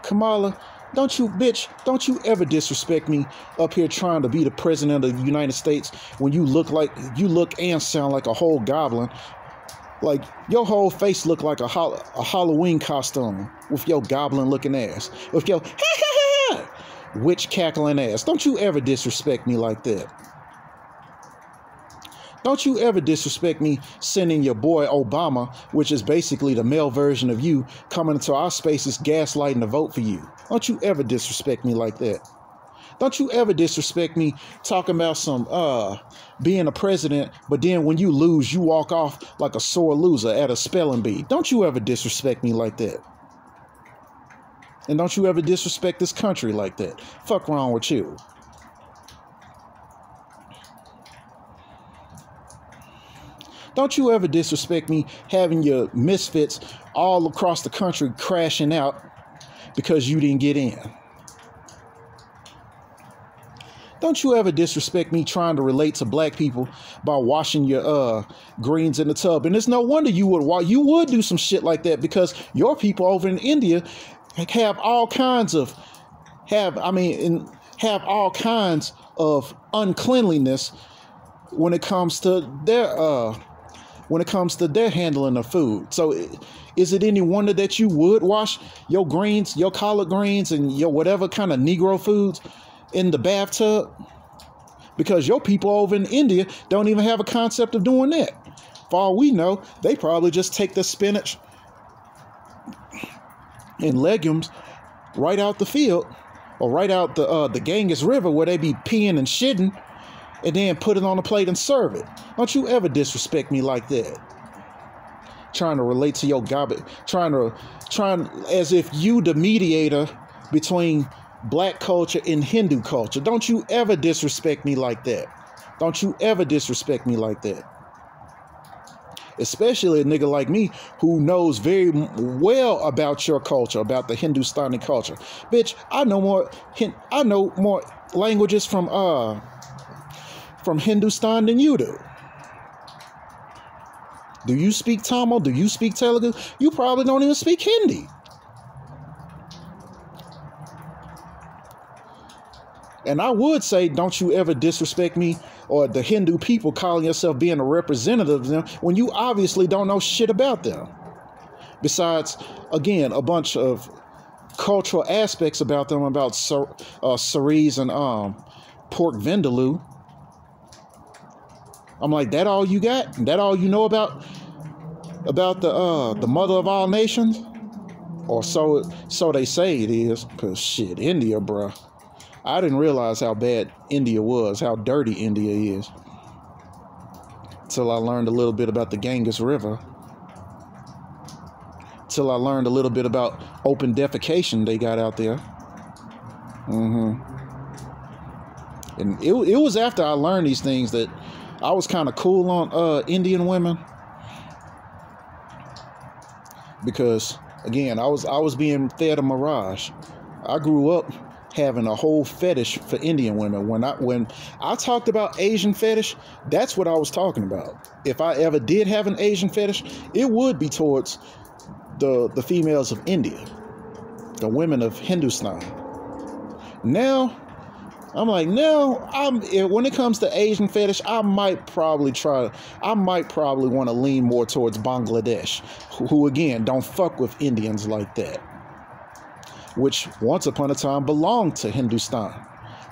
Kamala, don't you ever disrespect me up here trying to be the president of the United States when you look and sound like a whole goblin. Like, your whole face look like a Halloween costume with your goblin looking ass. With your witch cackling ass. Don't you ever disrespect me like that. Don't you ever disrespect me sending your boy Obama, which is basically the male version of you, coming into our spaces gaslighting to vote for you. Don't you ever disrespect me like that. Don't you ever disrespect me talking about some being a president, but then when you lose, you walk off like a sore loser at a spelling bee. Don't you ever disrespect me like that. And don't you ever disrespect this country like that. Fuck wrong with you. Don't you ever disrespect me having your misfits all across the country crashing out because you didn't get in. Don't you ever disrespect me trying to relate to black people by washing your greens in the tub. And it's no wonder you would do some shit like that, because your people over in India have all kinds of uncleanliness when it comes to their handling of food. So is it any wonder that you would wash your greens, your collard greens, and your whatever kind of Negro foods in the bathtub? Because your people over in India don't even have a concept of doing that. For all we know, they probably just take the spinach and legumes right out the field, or right out the Ganges River where they be peeing and shitting, and then put it on a plate and serve it. Don't you ever disrespect me like that. Trying to relate to your garbage, trying as if you the mediator between black culture and Hindu culture. Don't you ever disrespect me like that. Don't you ever disrespect me like that. Especially a nigga like me who knows very well about your culture, about the Hindustani culture. Bitch, I know more languages from Hindustan than you do. Do you speak Tamil? Do you speak Telugu? You probably don't even speak Hindi. And I would say, don't you ever disrespect me or the Hindu people calling yourself being a representative of them when you obviously don't know shit about them. Besides, again, a bunch of cultural aspects about them, about cerise and pork vindaloo. I'm like, that all you got? That all you know about the mother of all nations? Or so they say it is. Because shit, India, bruh. I didn't realize how bad India was, how dirty India is, till I learned a little bit about the Ganges River. Till I learned a little bit about open defecation they got out there. And it was after I learned these things that I was kind of cool on Indian women, because again, I was being fed a mirage. I grew up having a whole fetish for Indian women. When I talked about Asian fetish, that's what I was talking about. If I ever did have an Asian fetish, it would be towards the females of India, the women of Hindustan. Now, I'm like, when it comes to Asian fetish, I might probably want to lean more towards Bangladesh, who again don't fuck with Indians like that, which once upon a time belonged to Hindustan,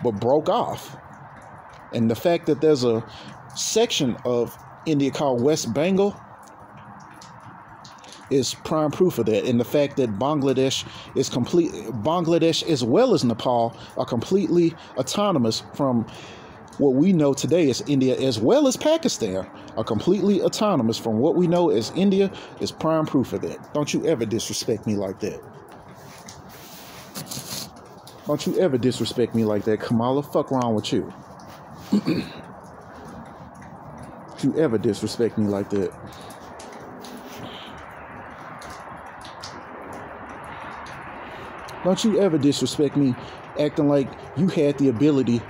but broke off. And the fact that there's a section of India called West Bengal is prime proof of that. And the fact that Bangladesh as well as Nepal are completely autonomous from what we know today as India, as well as Pakistan are completely autonomous from what we know as India, is prime proof of that. Don't you ever disrespect me like that. Don't you ever disrespect me like that, Kamala. Fuck wrong with you. Don't you ever disrespect me like that. Don't you ever disrespect me acting like you had the ability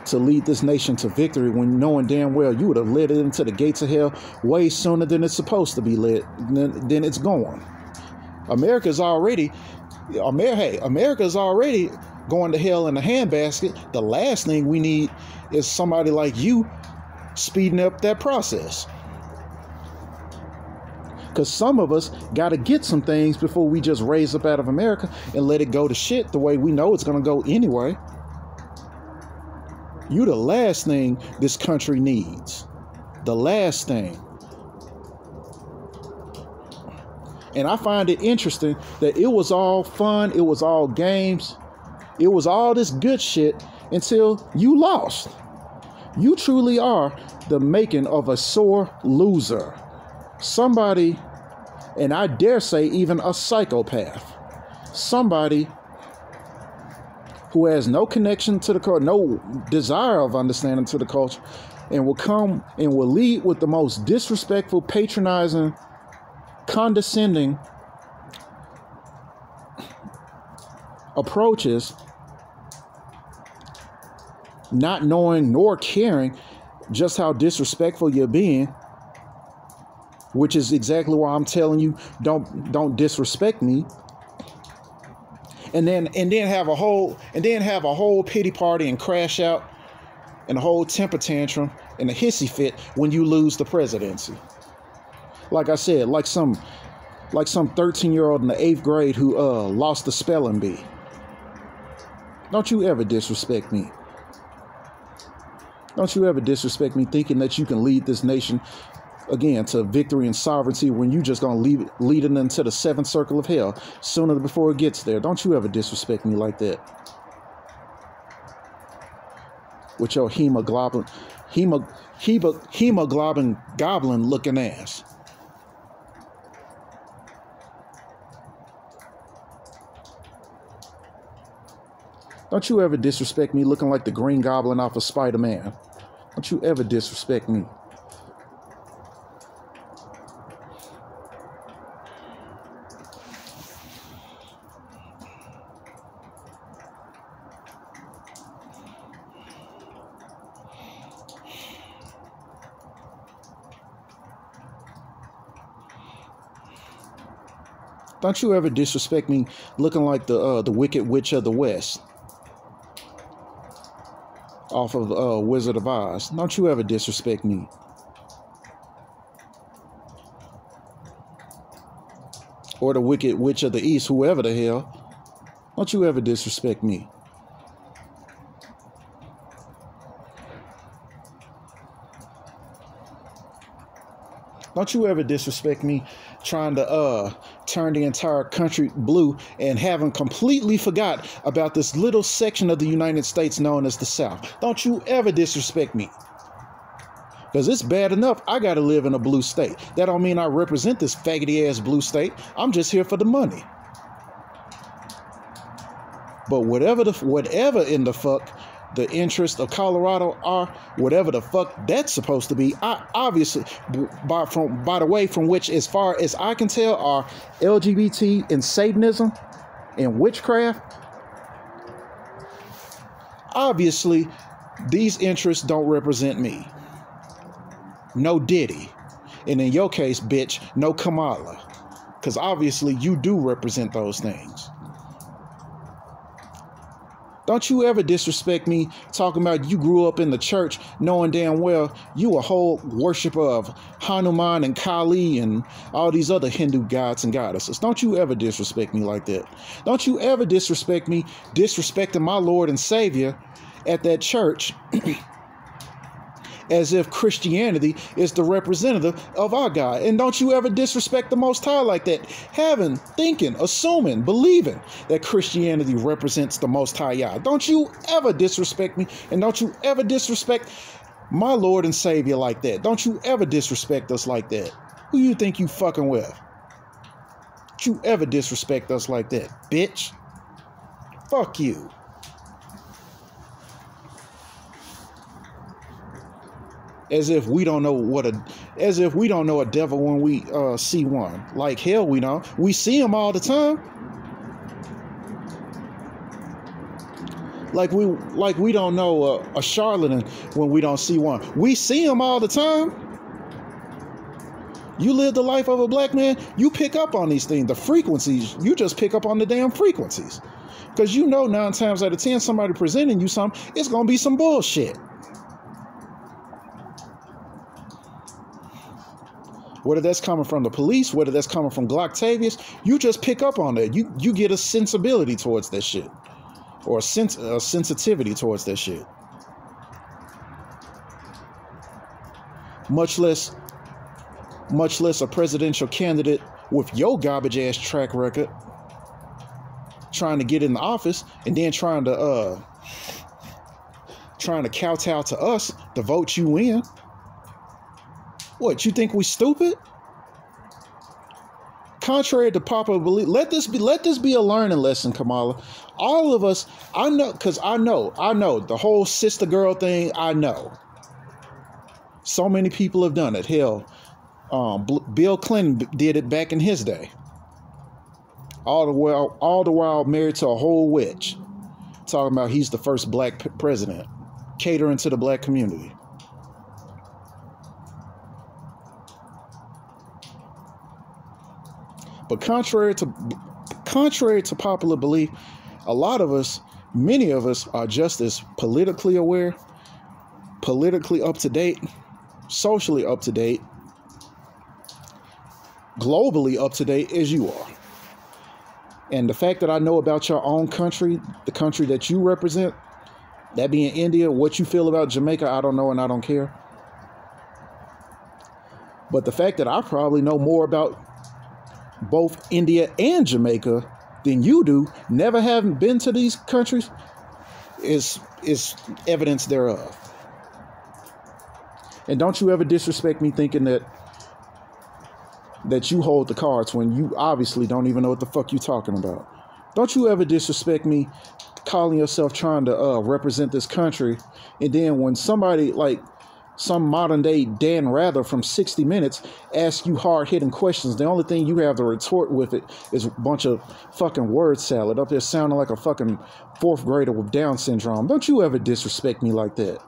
to lead this nation to victory when knowing damn well you would have led it into the gates of hell way sooner than it's supposed to be led, than it's going. America's already going to hell in a handbasket. The last thing we need is somebody like you speeding up that process. Because some of us got to get some things before we just raise up out of America and let it go to shit the way we know it's going to go anyway. You the last thing this country needs. The last thing. And I find it interesting that it was all fun. It was all games. It was all this good shit until you lost. You truly are the making of a sore loser. Somebody, and I dare say even a psychopath. Somebody who has no connection to the culture, no desire of understanding to the culture, and will come and will lead with the most disrespectful, patronizing, condescending approaches not knowing nor caring just how disrespectful you're being, which is exactly why I'm telling you, don't disrespect me. And then have a whole pity party and crash out and a whole temper tantrum and a hissy fit when you lose the presidency. Like I said, like some 13-year-old in the 8th grade who lost the spelling bee. Don't you ever disrespect me. Don't you ever disrespect me thinking that you can lead this nation again to victory and sovereignty when you just gonna lead it into the 7th circle of hell sooner before it gets there. Don't you ever disrespect me like that. With your hemoglobin goblin looking ass. Don't you ever disrespect me looking like the Green Goblin off of Spider-Man. Don't you ever disrespect me. Don't you ever disrespect me looking like the Wicked Witch of the West off of Wizard of Oz. Don't you ever disrespect me. Or the Wicked Witch of the East, whoever the hell. Don't you ever disrespect me. Don't you ever disrespect me trying to turn the entire country blue and having completely forgot about this little section of the United States known as the South. Don't you ever disrespect me. Because it's bad enough I got to live in a blue state. That don't mean I represent this faggoty ass blue state. I'm just here for the money. But whatever in the fuck the interests of Colorado are, whatever the fuck that's supposed to be, I obviously, by the way, from which, as far as I can tell, are LGBT and Satanism and witchcraft. Obviously, these interests don't represent me. No Diddy. And in your case, bitch, no Kamala. Because obviously you do represent those things. Don't you ever disrespect me talking about you grew up in the church knowing damn well you a whole worshiper of Hanuman and Kali and all these other Hindu gods and goddesses. Don't you ever disrespect me like that. Don't you ever disrespect me disrespecting my Lord and Savior at that church as if Christianity is the representative of our God. And don't you ever disrespect the Most High like that, having, thinking, assuming, believing that Christianity represents the Most High Yah. Don't you ever disrespect me, and don't you ever disrespect my Lord and Savior like that. Don't you ever disrespect us like that. Who you think you fucking with? Don't you ever disrespect us like that, bitch. Fuck you. As if we don't know a devil when we see one. Like hell we don't. We see him all the time. Like we don't know a charlatan when we don't see one. We see him all the time. You live the life of a black man, you pick up on these things, the frequencies. You just pick up on the damn frequencies. Because you know 9 times out of 10 somebody presenting you something, it's gonna be some bullshit. Whether that's coming from the police, whether that's coming from Glocktavius, you just pick up on that. You get a sensibility towards that shit. Or a sensitivity towards that shit. Much less a presidential candidate with your garbage ass track record trying to get in the office and then trying to kowtow to us to vote you in. What, you think we stupid? Contrary to popular belief, let this be a learning lesson, Kamala. All of us, I know the whole sister girl thing. I know. So many people have done it. Hell, Bill Clinton did it back in his day. All the while married to a whole witch, talking about he's the first black president. catering to the black community. But contrary to popular belief, a lot of us, many of us, are just as politically aware, politically up to date, socially up to date, globally up to date as you are. And the fact that I know about your own country, the country that you represent, that being India, what you feel about Jamaica, I don't know and I don't care. But the fact that I probably know more about both India and Jamaica than you do, never having been to these countries, is evidence thereof. And don't you ever disrespect me thinking that you hold the cards when you obviously don't even know what the fuck you're talking about. Don't you ever disrespect me calling yourself trying to represent this country, and then when somebody like some modern day Dan Rather from 60 Minutes asks you hard-hitting questions, the only thing you have to retort with it is a bunch of fucking word salad up there sounding like a fucking fourth grader with Down syndrome. Don't you ever disrespect me like that.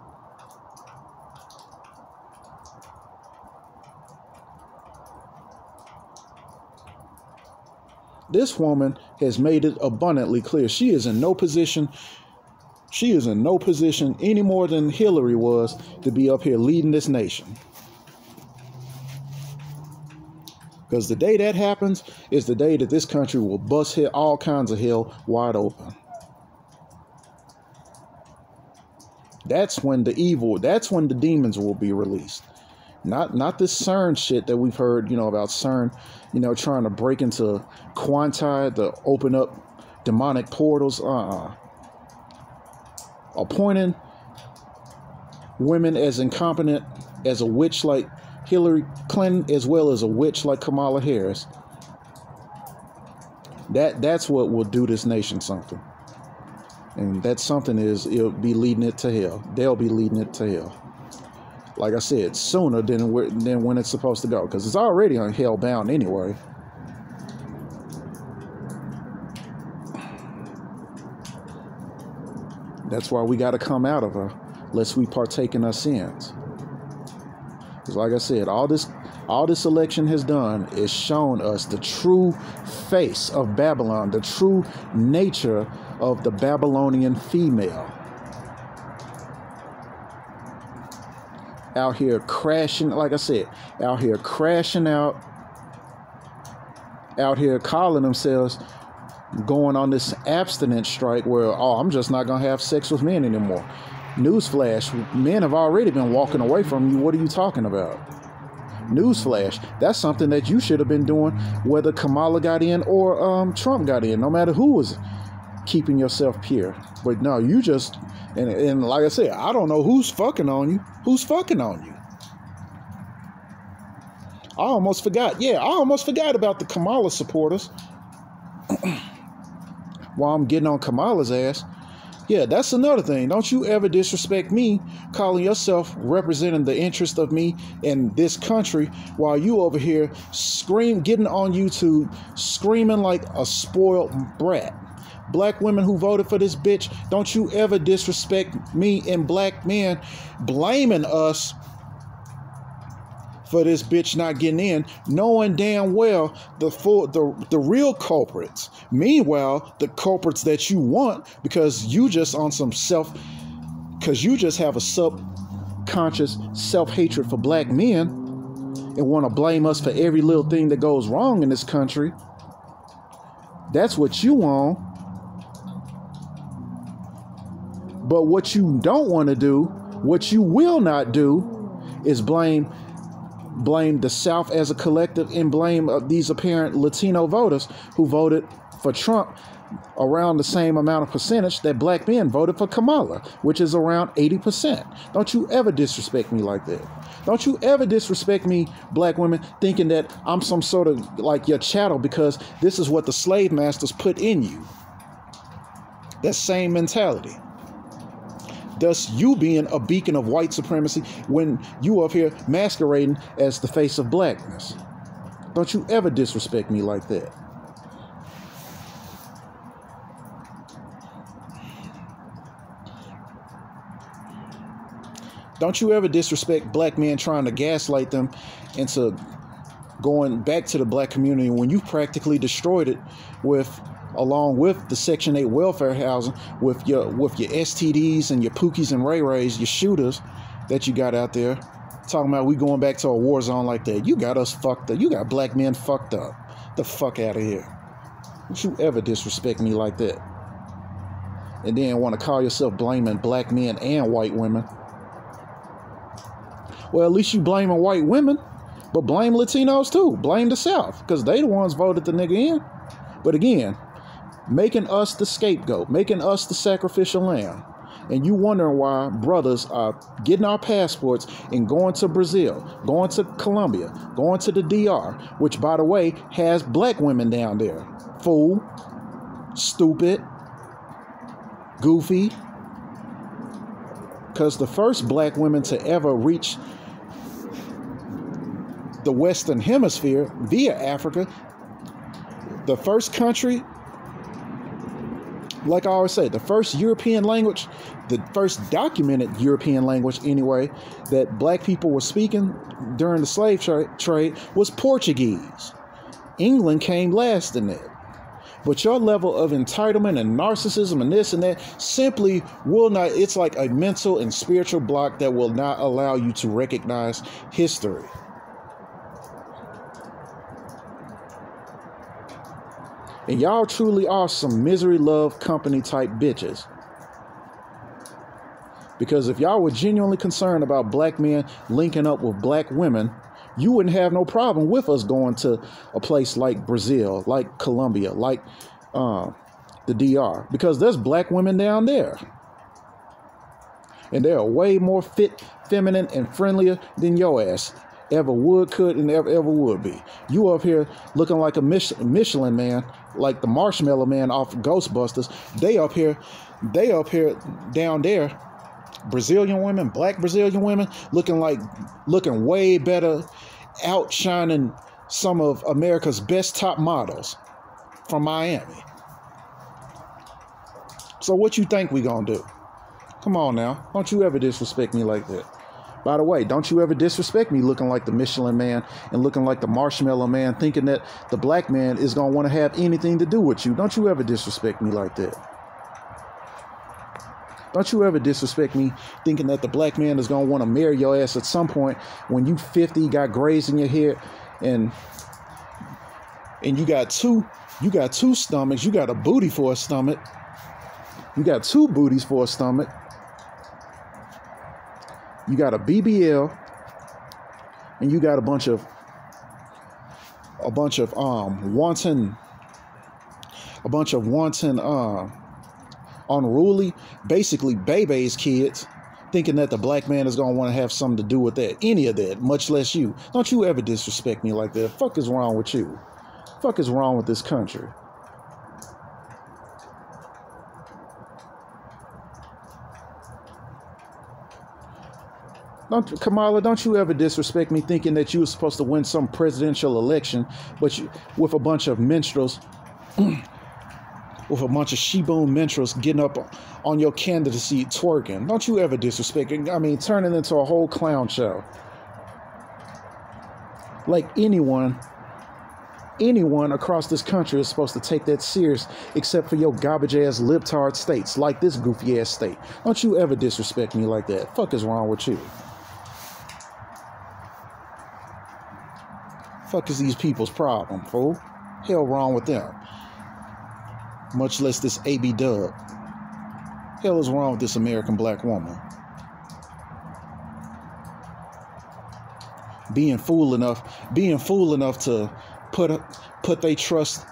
This woman has made it abundantly clear. She is in no position any more than Hillary was to be up here leading this nation. Because the day that happens is the day that this country will bust all kinds of hell wide open. That's when the demons will be released. Not this CERN shit that we've heard, about CERN, trying to break into quanti to open up demonic portals. Appointing women as incompetent as a witch like Hillary Clinton, as well as a witch like Kamala Harris. That's what will do this nation something. And that something it'll be leading it to hell. They'll be leading it to hell. Like I said, sooner than when it's supposed to go, because it's already on hell bound anyway. That's why we got to come out of her, lest we partake in our sins. Because like I said, all this election has done is shown us the true face of Babylon, the true nature of the Babylonian female. Out here crashing, like I said, out here crashing out here calling themselves going on this abstinence strike where, I'm just not going to have sex with men anymore. Newsflash, men have already been walking away from you. What are you talking about? Newsflash, that's something that you should have been doing whether Kamala got in or Trump got in, no matter who was keeping yourself pure. But no, you just, and like I said, I don't know who's fucking on you. Who's fucking on you? I almost forgot about the Kamala supporters. While I'm getting on Kamala's ass. Yeah, that's another thing. Don't you ever disrespect me calling yourself representing the interest of me in this country while you over here getting on YouTube, screaming like a spoiled brat. Black women who voted for this bitch, don't you ever disrespect me and black men blaming us for this bitch not getting in, knowing damn well the real culprits. Meanwhile, the culprits that you want, because you just have a subconscious self-hatred for black men and want to blame us for every little thing that goes wrong in this country. That's what you want. But what you don't want to do, what you will not do, is blame the South as a collective and blame these apparent Latino voters who voted for Trump around the same amount of percentage that black men voted for Kamala, which is around 80%. Don't you ever disrespect me like that. Don't you ever disrespect me, black women, thinking that I'm some sort of like your chattel because this is what the slave masters put in you. That same mentality. Thus, you being a beacon of white supremacy when you up here masquerading as the face of blackness. Don't you ever disrespect me like that. Don't you ever disrespect black men trying to gaslight them into going back to the black community when you practically destroyed it along with the Section 8 welfare housing, with your STDs and your Pookies and Ray Rays, your shooters that you got out there. Talking about we going back to a war zone like that. You got us fucked up. You got black men fucked up. The fuck out of here. Don't you ever disrespect me like that. And then want to call yourself blaming black men and white women. Well, at least you blaming white women, but blame Latinos too. Blame the South, because they the ones voted the nigga in. But again, making us the scapegoat, making us the sacrificial lamb. And you wondering why brothers are getting our passports and going to Brazil, going to Colombia, going to the DR, which, by the way, has black women down there. Fool, stupid, goofy. Because the first black women to ever reach the Western Hemisphere via Africa, the first country, like I always say, the first European language, the first documented European language anyway, that black people were speaking during the slave trade was Portuguese. England came last in that. But your level of entitlement and narcissism and this and that simply will not, it's like a mental and spiritual block that will not allow you to recognize history. And y'all truly are some misery love company type bitches. Because if y'all were genuinely concerned about black men linking up with black women, you wouldn't have no problem with us going to a place like Brazil, like Colombia, like the DR. Because there's black women down there. And they are way more fit, feminine, and friendlier than your ass ever would, could, and ever would be. You up here looking like a Michelin man, like the Marshmallow Man off Ghostbusters. They up here down there, Brazilian women, black Brazilian women, looking way better, outshining some of America's best top models from Miami. So what you think we gonna do? Come on now, don't you ever disrespect me like that. By the way, don't you ever disrespect me looking like the Michelin Man and looking like the Marshmallow Man, thinking that the black man is going to want to have anything to do with you. Don't you ever disrespect me like that. Don't you ever disrespect me thinking that the black man is going to want to marry your ass at some point when you 50, got grays in your hair, and you got two stomachs, you got a booty for a stomach, you got two booties for a stomach. You got a BBL, and you got a bunch of wanton, unruly, basically baby's kids, thinking that the black man is gonna want to have something to do with that, any of that, much less you. Don't you ever disrespect me like that. Fuck is wrong with you? Fuck is wrong with this country? Kamala, don't you ever disrespect me thinking that you were supposed to win some presidential election, but with a bunch of minstrels, with a bunch of she-bone minstrels getting up on your candidacy twerking. Don't you ever disrespect it. I mean, turning into a whole clown show. Like anyone across this country is supposed to take that serious, except for your garbage-ass libtard states, like this goofy-ass state. Don't you ever disrespect me like that. Fuck is wrong with you? Fuck is these people's problem, fool? Hell wrong with them? Much less this AB Dub. Hell is wrong with this American black woman? Being fool enough to put their trust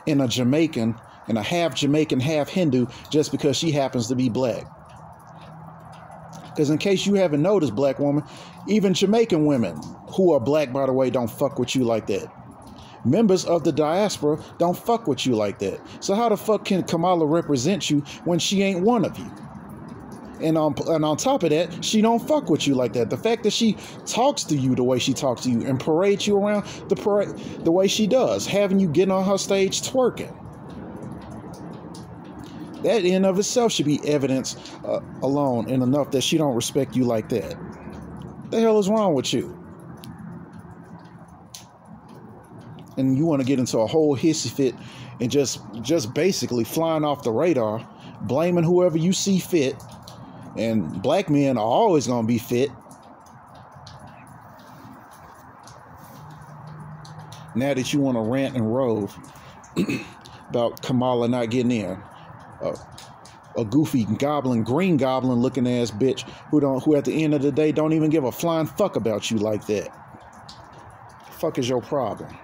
in a Jamaican, and a half Jamaican, half Hindu, just because she happens to be black. Because in case you haven't noticed, black woman, even Jamaican women who are black, by the way, don't fuck with you like that. Members of the diaspora don't fuck with you like that. So how the fuck can Kamala represent you when she ain't one of you? And on top of that, she don't fuck with you like that. The fact that she talks to you the way she talks to you and parades you around the way she does, having you get on her stage twerking. That in of itself should be evidence alone and enough that she don't respect you like that. The hell is wrong with you? And you want to get into a whole hissy fit and just basically flying off the radar, blaming whoever you see fit. And black men are always going to be fit. Now that you want to rant and rove about Kamala not getting in, a goofy goblin, green goblin looking ass bitch who at the end of the day don't even give a flying fuck about you like that. The fuck is your problem?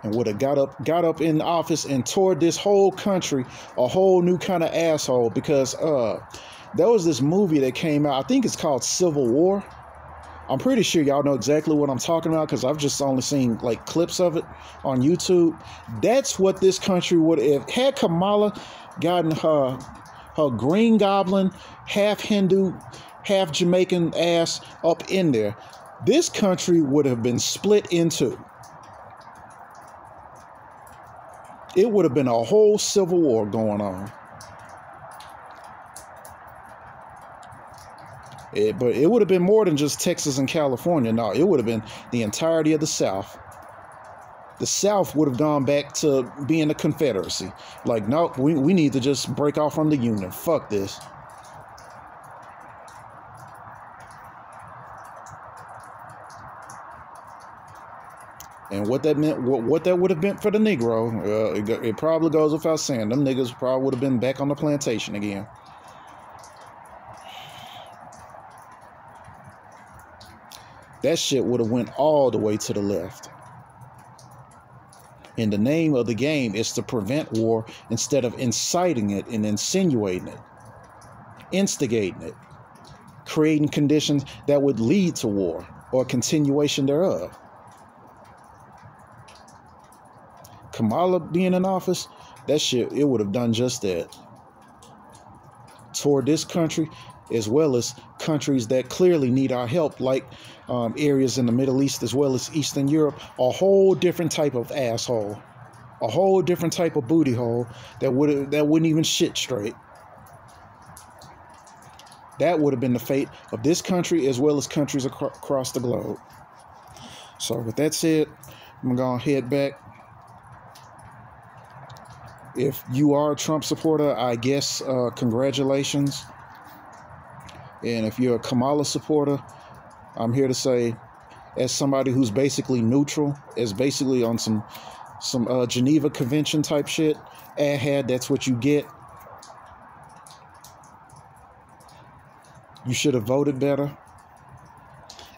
And would have got up in office and toured this whole country a whole new kind of asshole, because there was this movie that came out, I think it's called Civil War. I'm pretty sure y'all know exactly what I'm talking about because I've just only seen like clips of it on YouTube. That's what this country would have had Kamala gotten her green goblin, half Hindu, half Jamaican ass up in there. This country would have been split in two. It would have been a whole civil war going on. But it would have been more than just Texas and California. No, it would have been the entirety of the South. The South would have gone back to being a Confederacy. Like, no, we need to just break off from the Union. Fuck this. And what that meant, what that would have meant for the Negro, it probably goes without saying. Them niggas probably would have been back on the plantation again. That shit would have went all the way to the left. And the name of the game is to prevent war instead of inciting it and insinuating it, instigating it, creating conditions that would lead to war or continuation thereof. Kamala being in office, that shit, it would have done just that. Toward this country, as well as countries that clearly need our help, like areas in the Middle East as well as Eastern Europe, a whole different type of asshole, a whole different type of booty hole that wouldn't even shit straight. That would have been the fate of this country as well as countries across the globe. So with that said, I'm going to head back. If you are a Trump supporter, I guess congratulations. And if you're a Kamala supporter, I'm here to say, as somebody who's basically neutral, as basically on some Geneva Convention type shit, that's what you get. You should have voted better.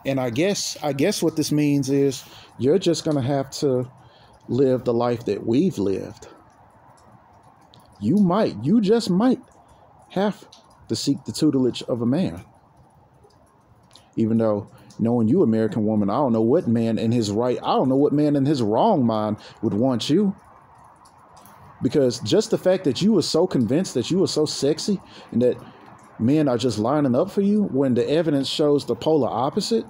And I guess what this means is you're just going to have to live the life that we've lived. You just might have to seek the tutelage of a man. Even though, knowing you, American woman, I don't know what man in his wrong mind would want you. Because just the fact that you were so convinced that you were so sexy and that men are just lining up for you when the evidence shows the polar opposite,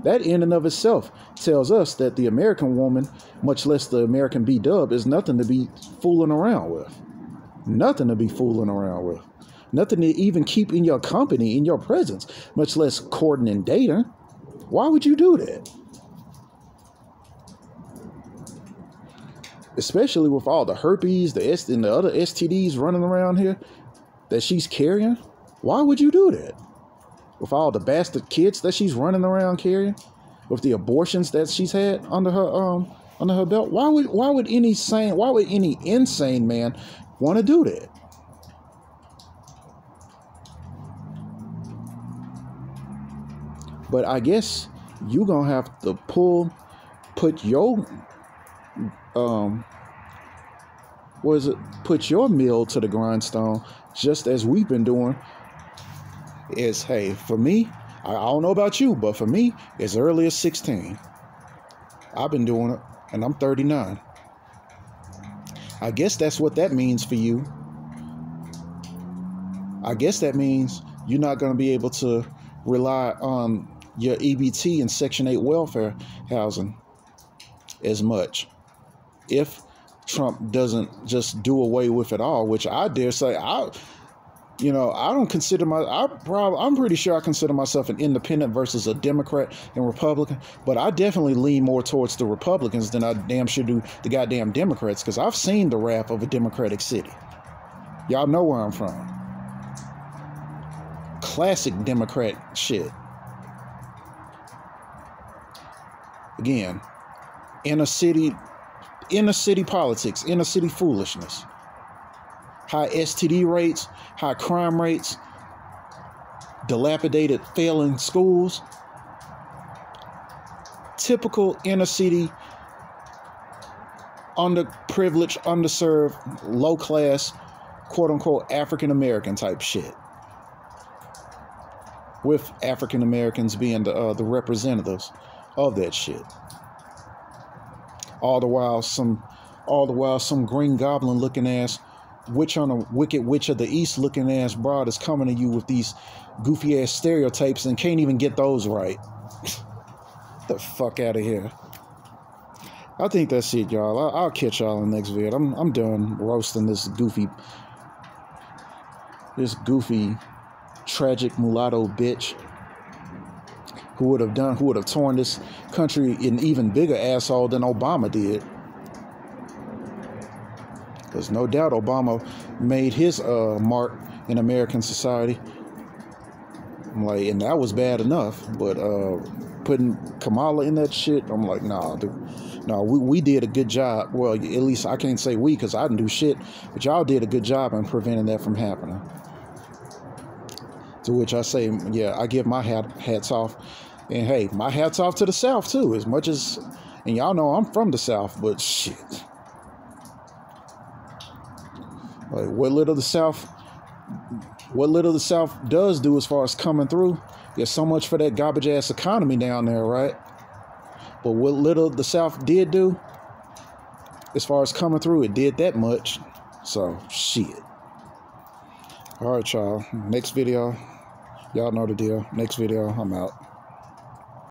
that in and of itself tells us that the American woman, much less the American B-dub, is nothing to be fooling around with. Nothing to be fooling around with. Nothing to even keep in your company, in your presence, much less courting and dating. Why would you do that? Especially with all the herpes, and the other STDs running around here that she's carrying. Why would you do that? With all the bastard kids that she's running around carrying, with the abortions that she's had under her belt. Why would any insane man want to do that? But I guess you're gonna have to put your meal to the grindstone, just as we've been doing. Is, hey, for me, I don't know about you, but for me, as early as 16. I've been doing it, and I'm 39. I guess that's what that means for you. I guess that means you're not going to be able to rely on your EBT and Section 8 welfare housing as much. If Trump doesn't just do away with it all, which I dare say I don't consider I'm pretty sure I consider myself an independent versus a Democrat and Republican, but I definitely lean more towards the Republicans than I damn sure do the goddamn Democrats, because I've seen the wrath of a Democratic city. Y'all know where I'm from. Classic Democrat shit. Again, inner city politics, inner city foolishness. High STD rates, high crime rates, dilapidated failing schools. Typical inner city, underprivileged, underserved, low class, quote unquote African American type shit. With African Americans being the representatives of that shit. All the while some Green Goblin looking ass, Wicked Witch of the East looking ass broad is coming to you with these goofy ass stereotypes and can't even get those right. The fuck out of here. I think that's it, y'all. I'll catch y'all in the next video. I'm done roasting this goofy tragic mulatto bitch who would have torn this country an even bigger asshole than Obama did. Because no doubt Obama made his mark in American society. And that was bad enough. But putting Kamala in that shit, I'm like, nah, dude. No, we did a good job. Well, at least I can't say we, because I didn't do shit. But y'all did a good job in preventing that from happening. To which I say, yeah, I give my hats off. And hey, my hats off to the South too, as much as, and y'all know I'm from the South, but shit. Like what little the South does do as far as coming through, there's so much for that garbage ass economy down there, right? But what little the South did do, as far as coming through, it did that much. So shit. All right, y'all. Next video. Y'all know the deal. Next video, I'm out.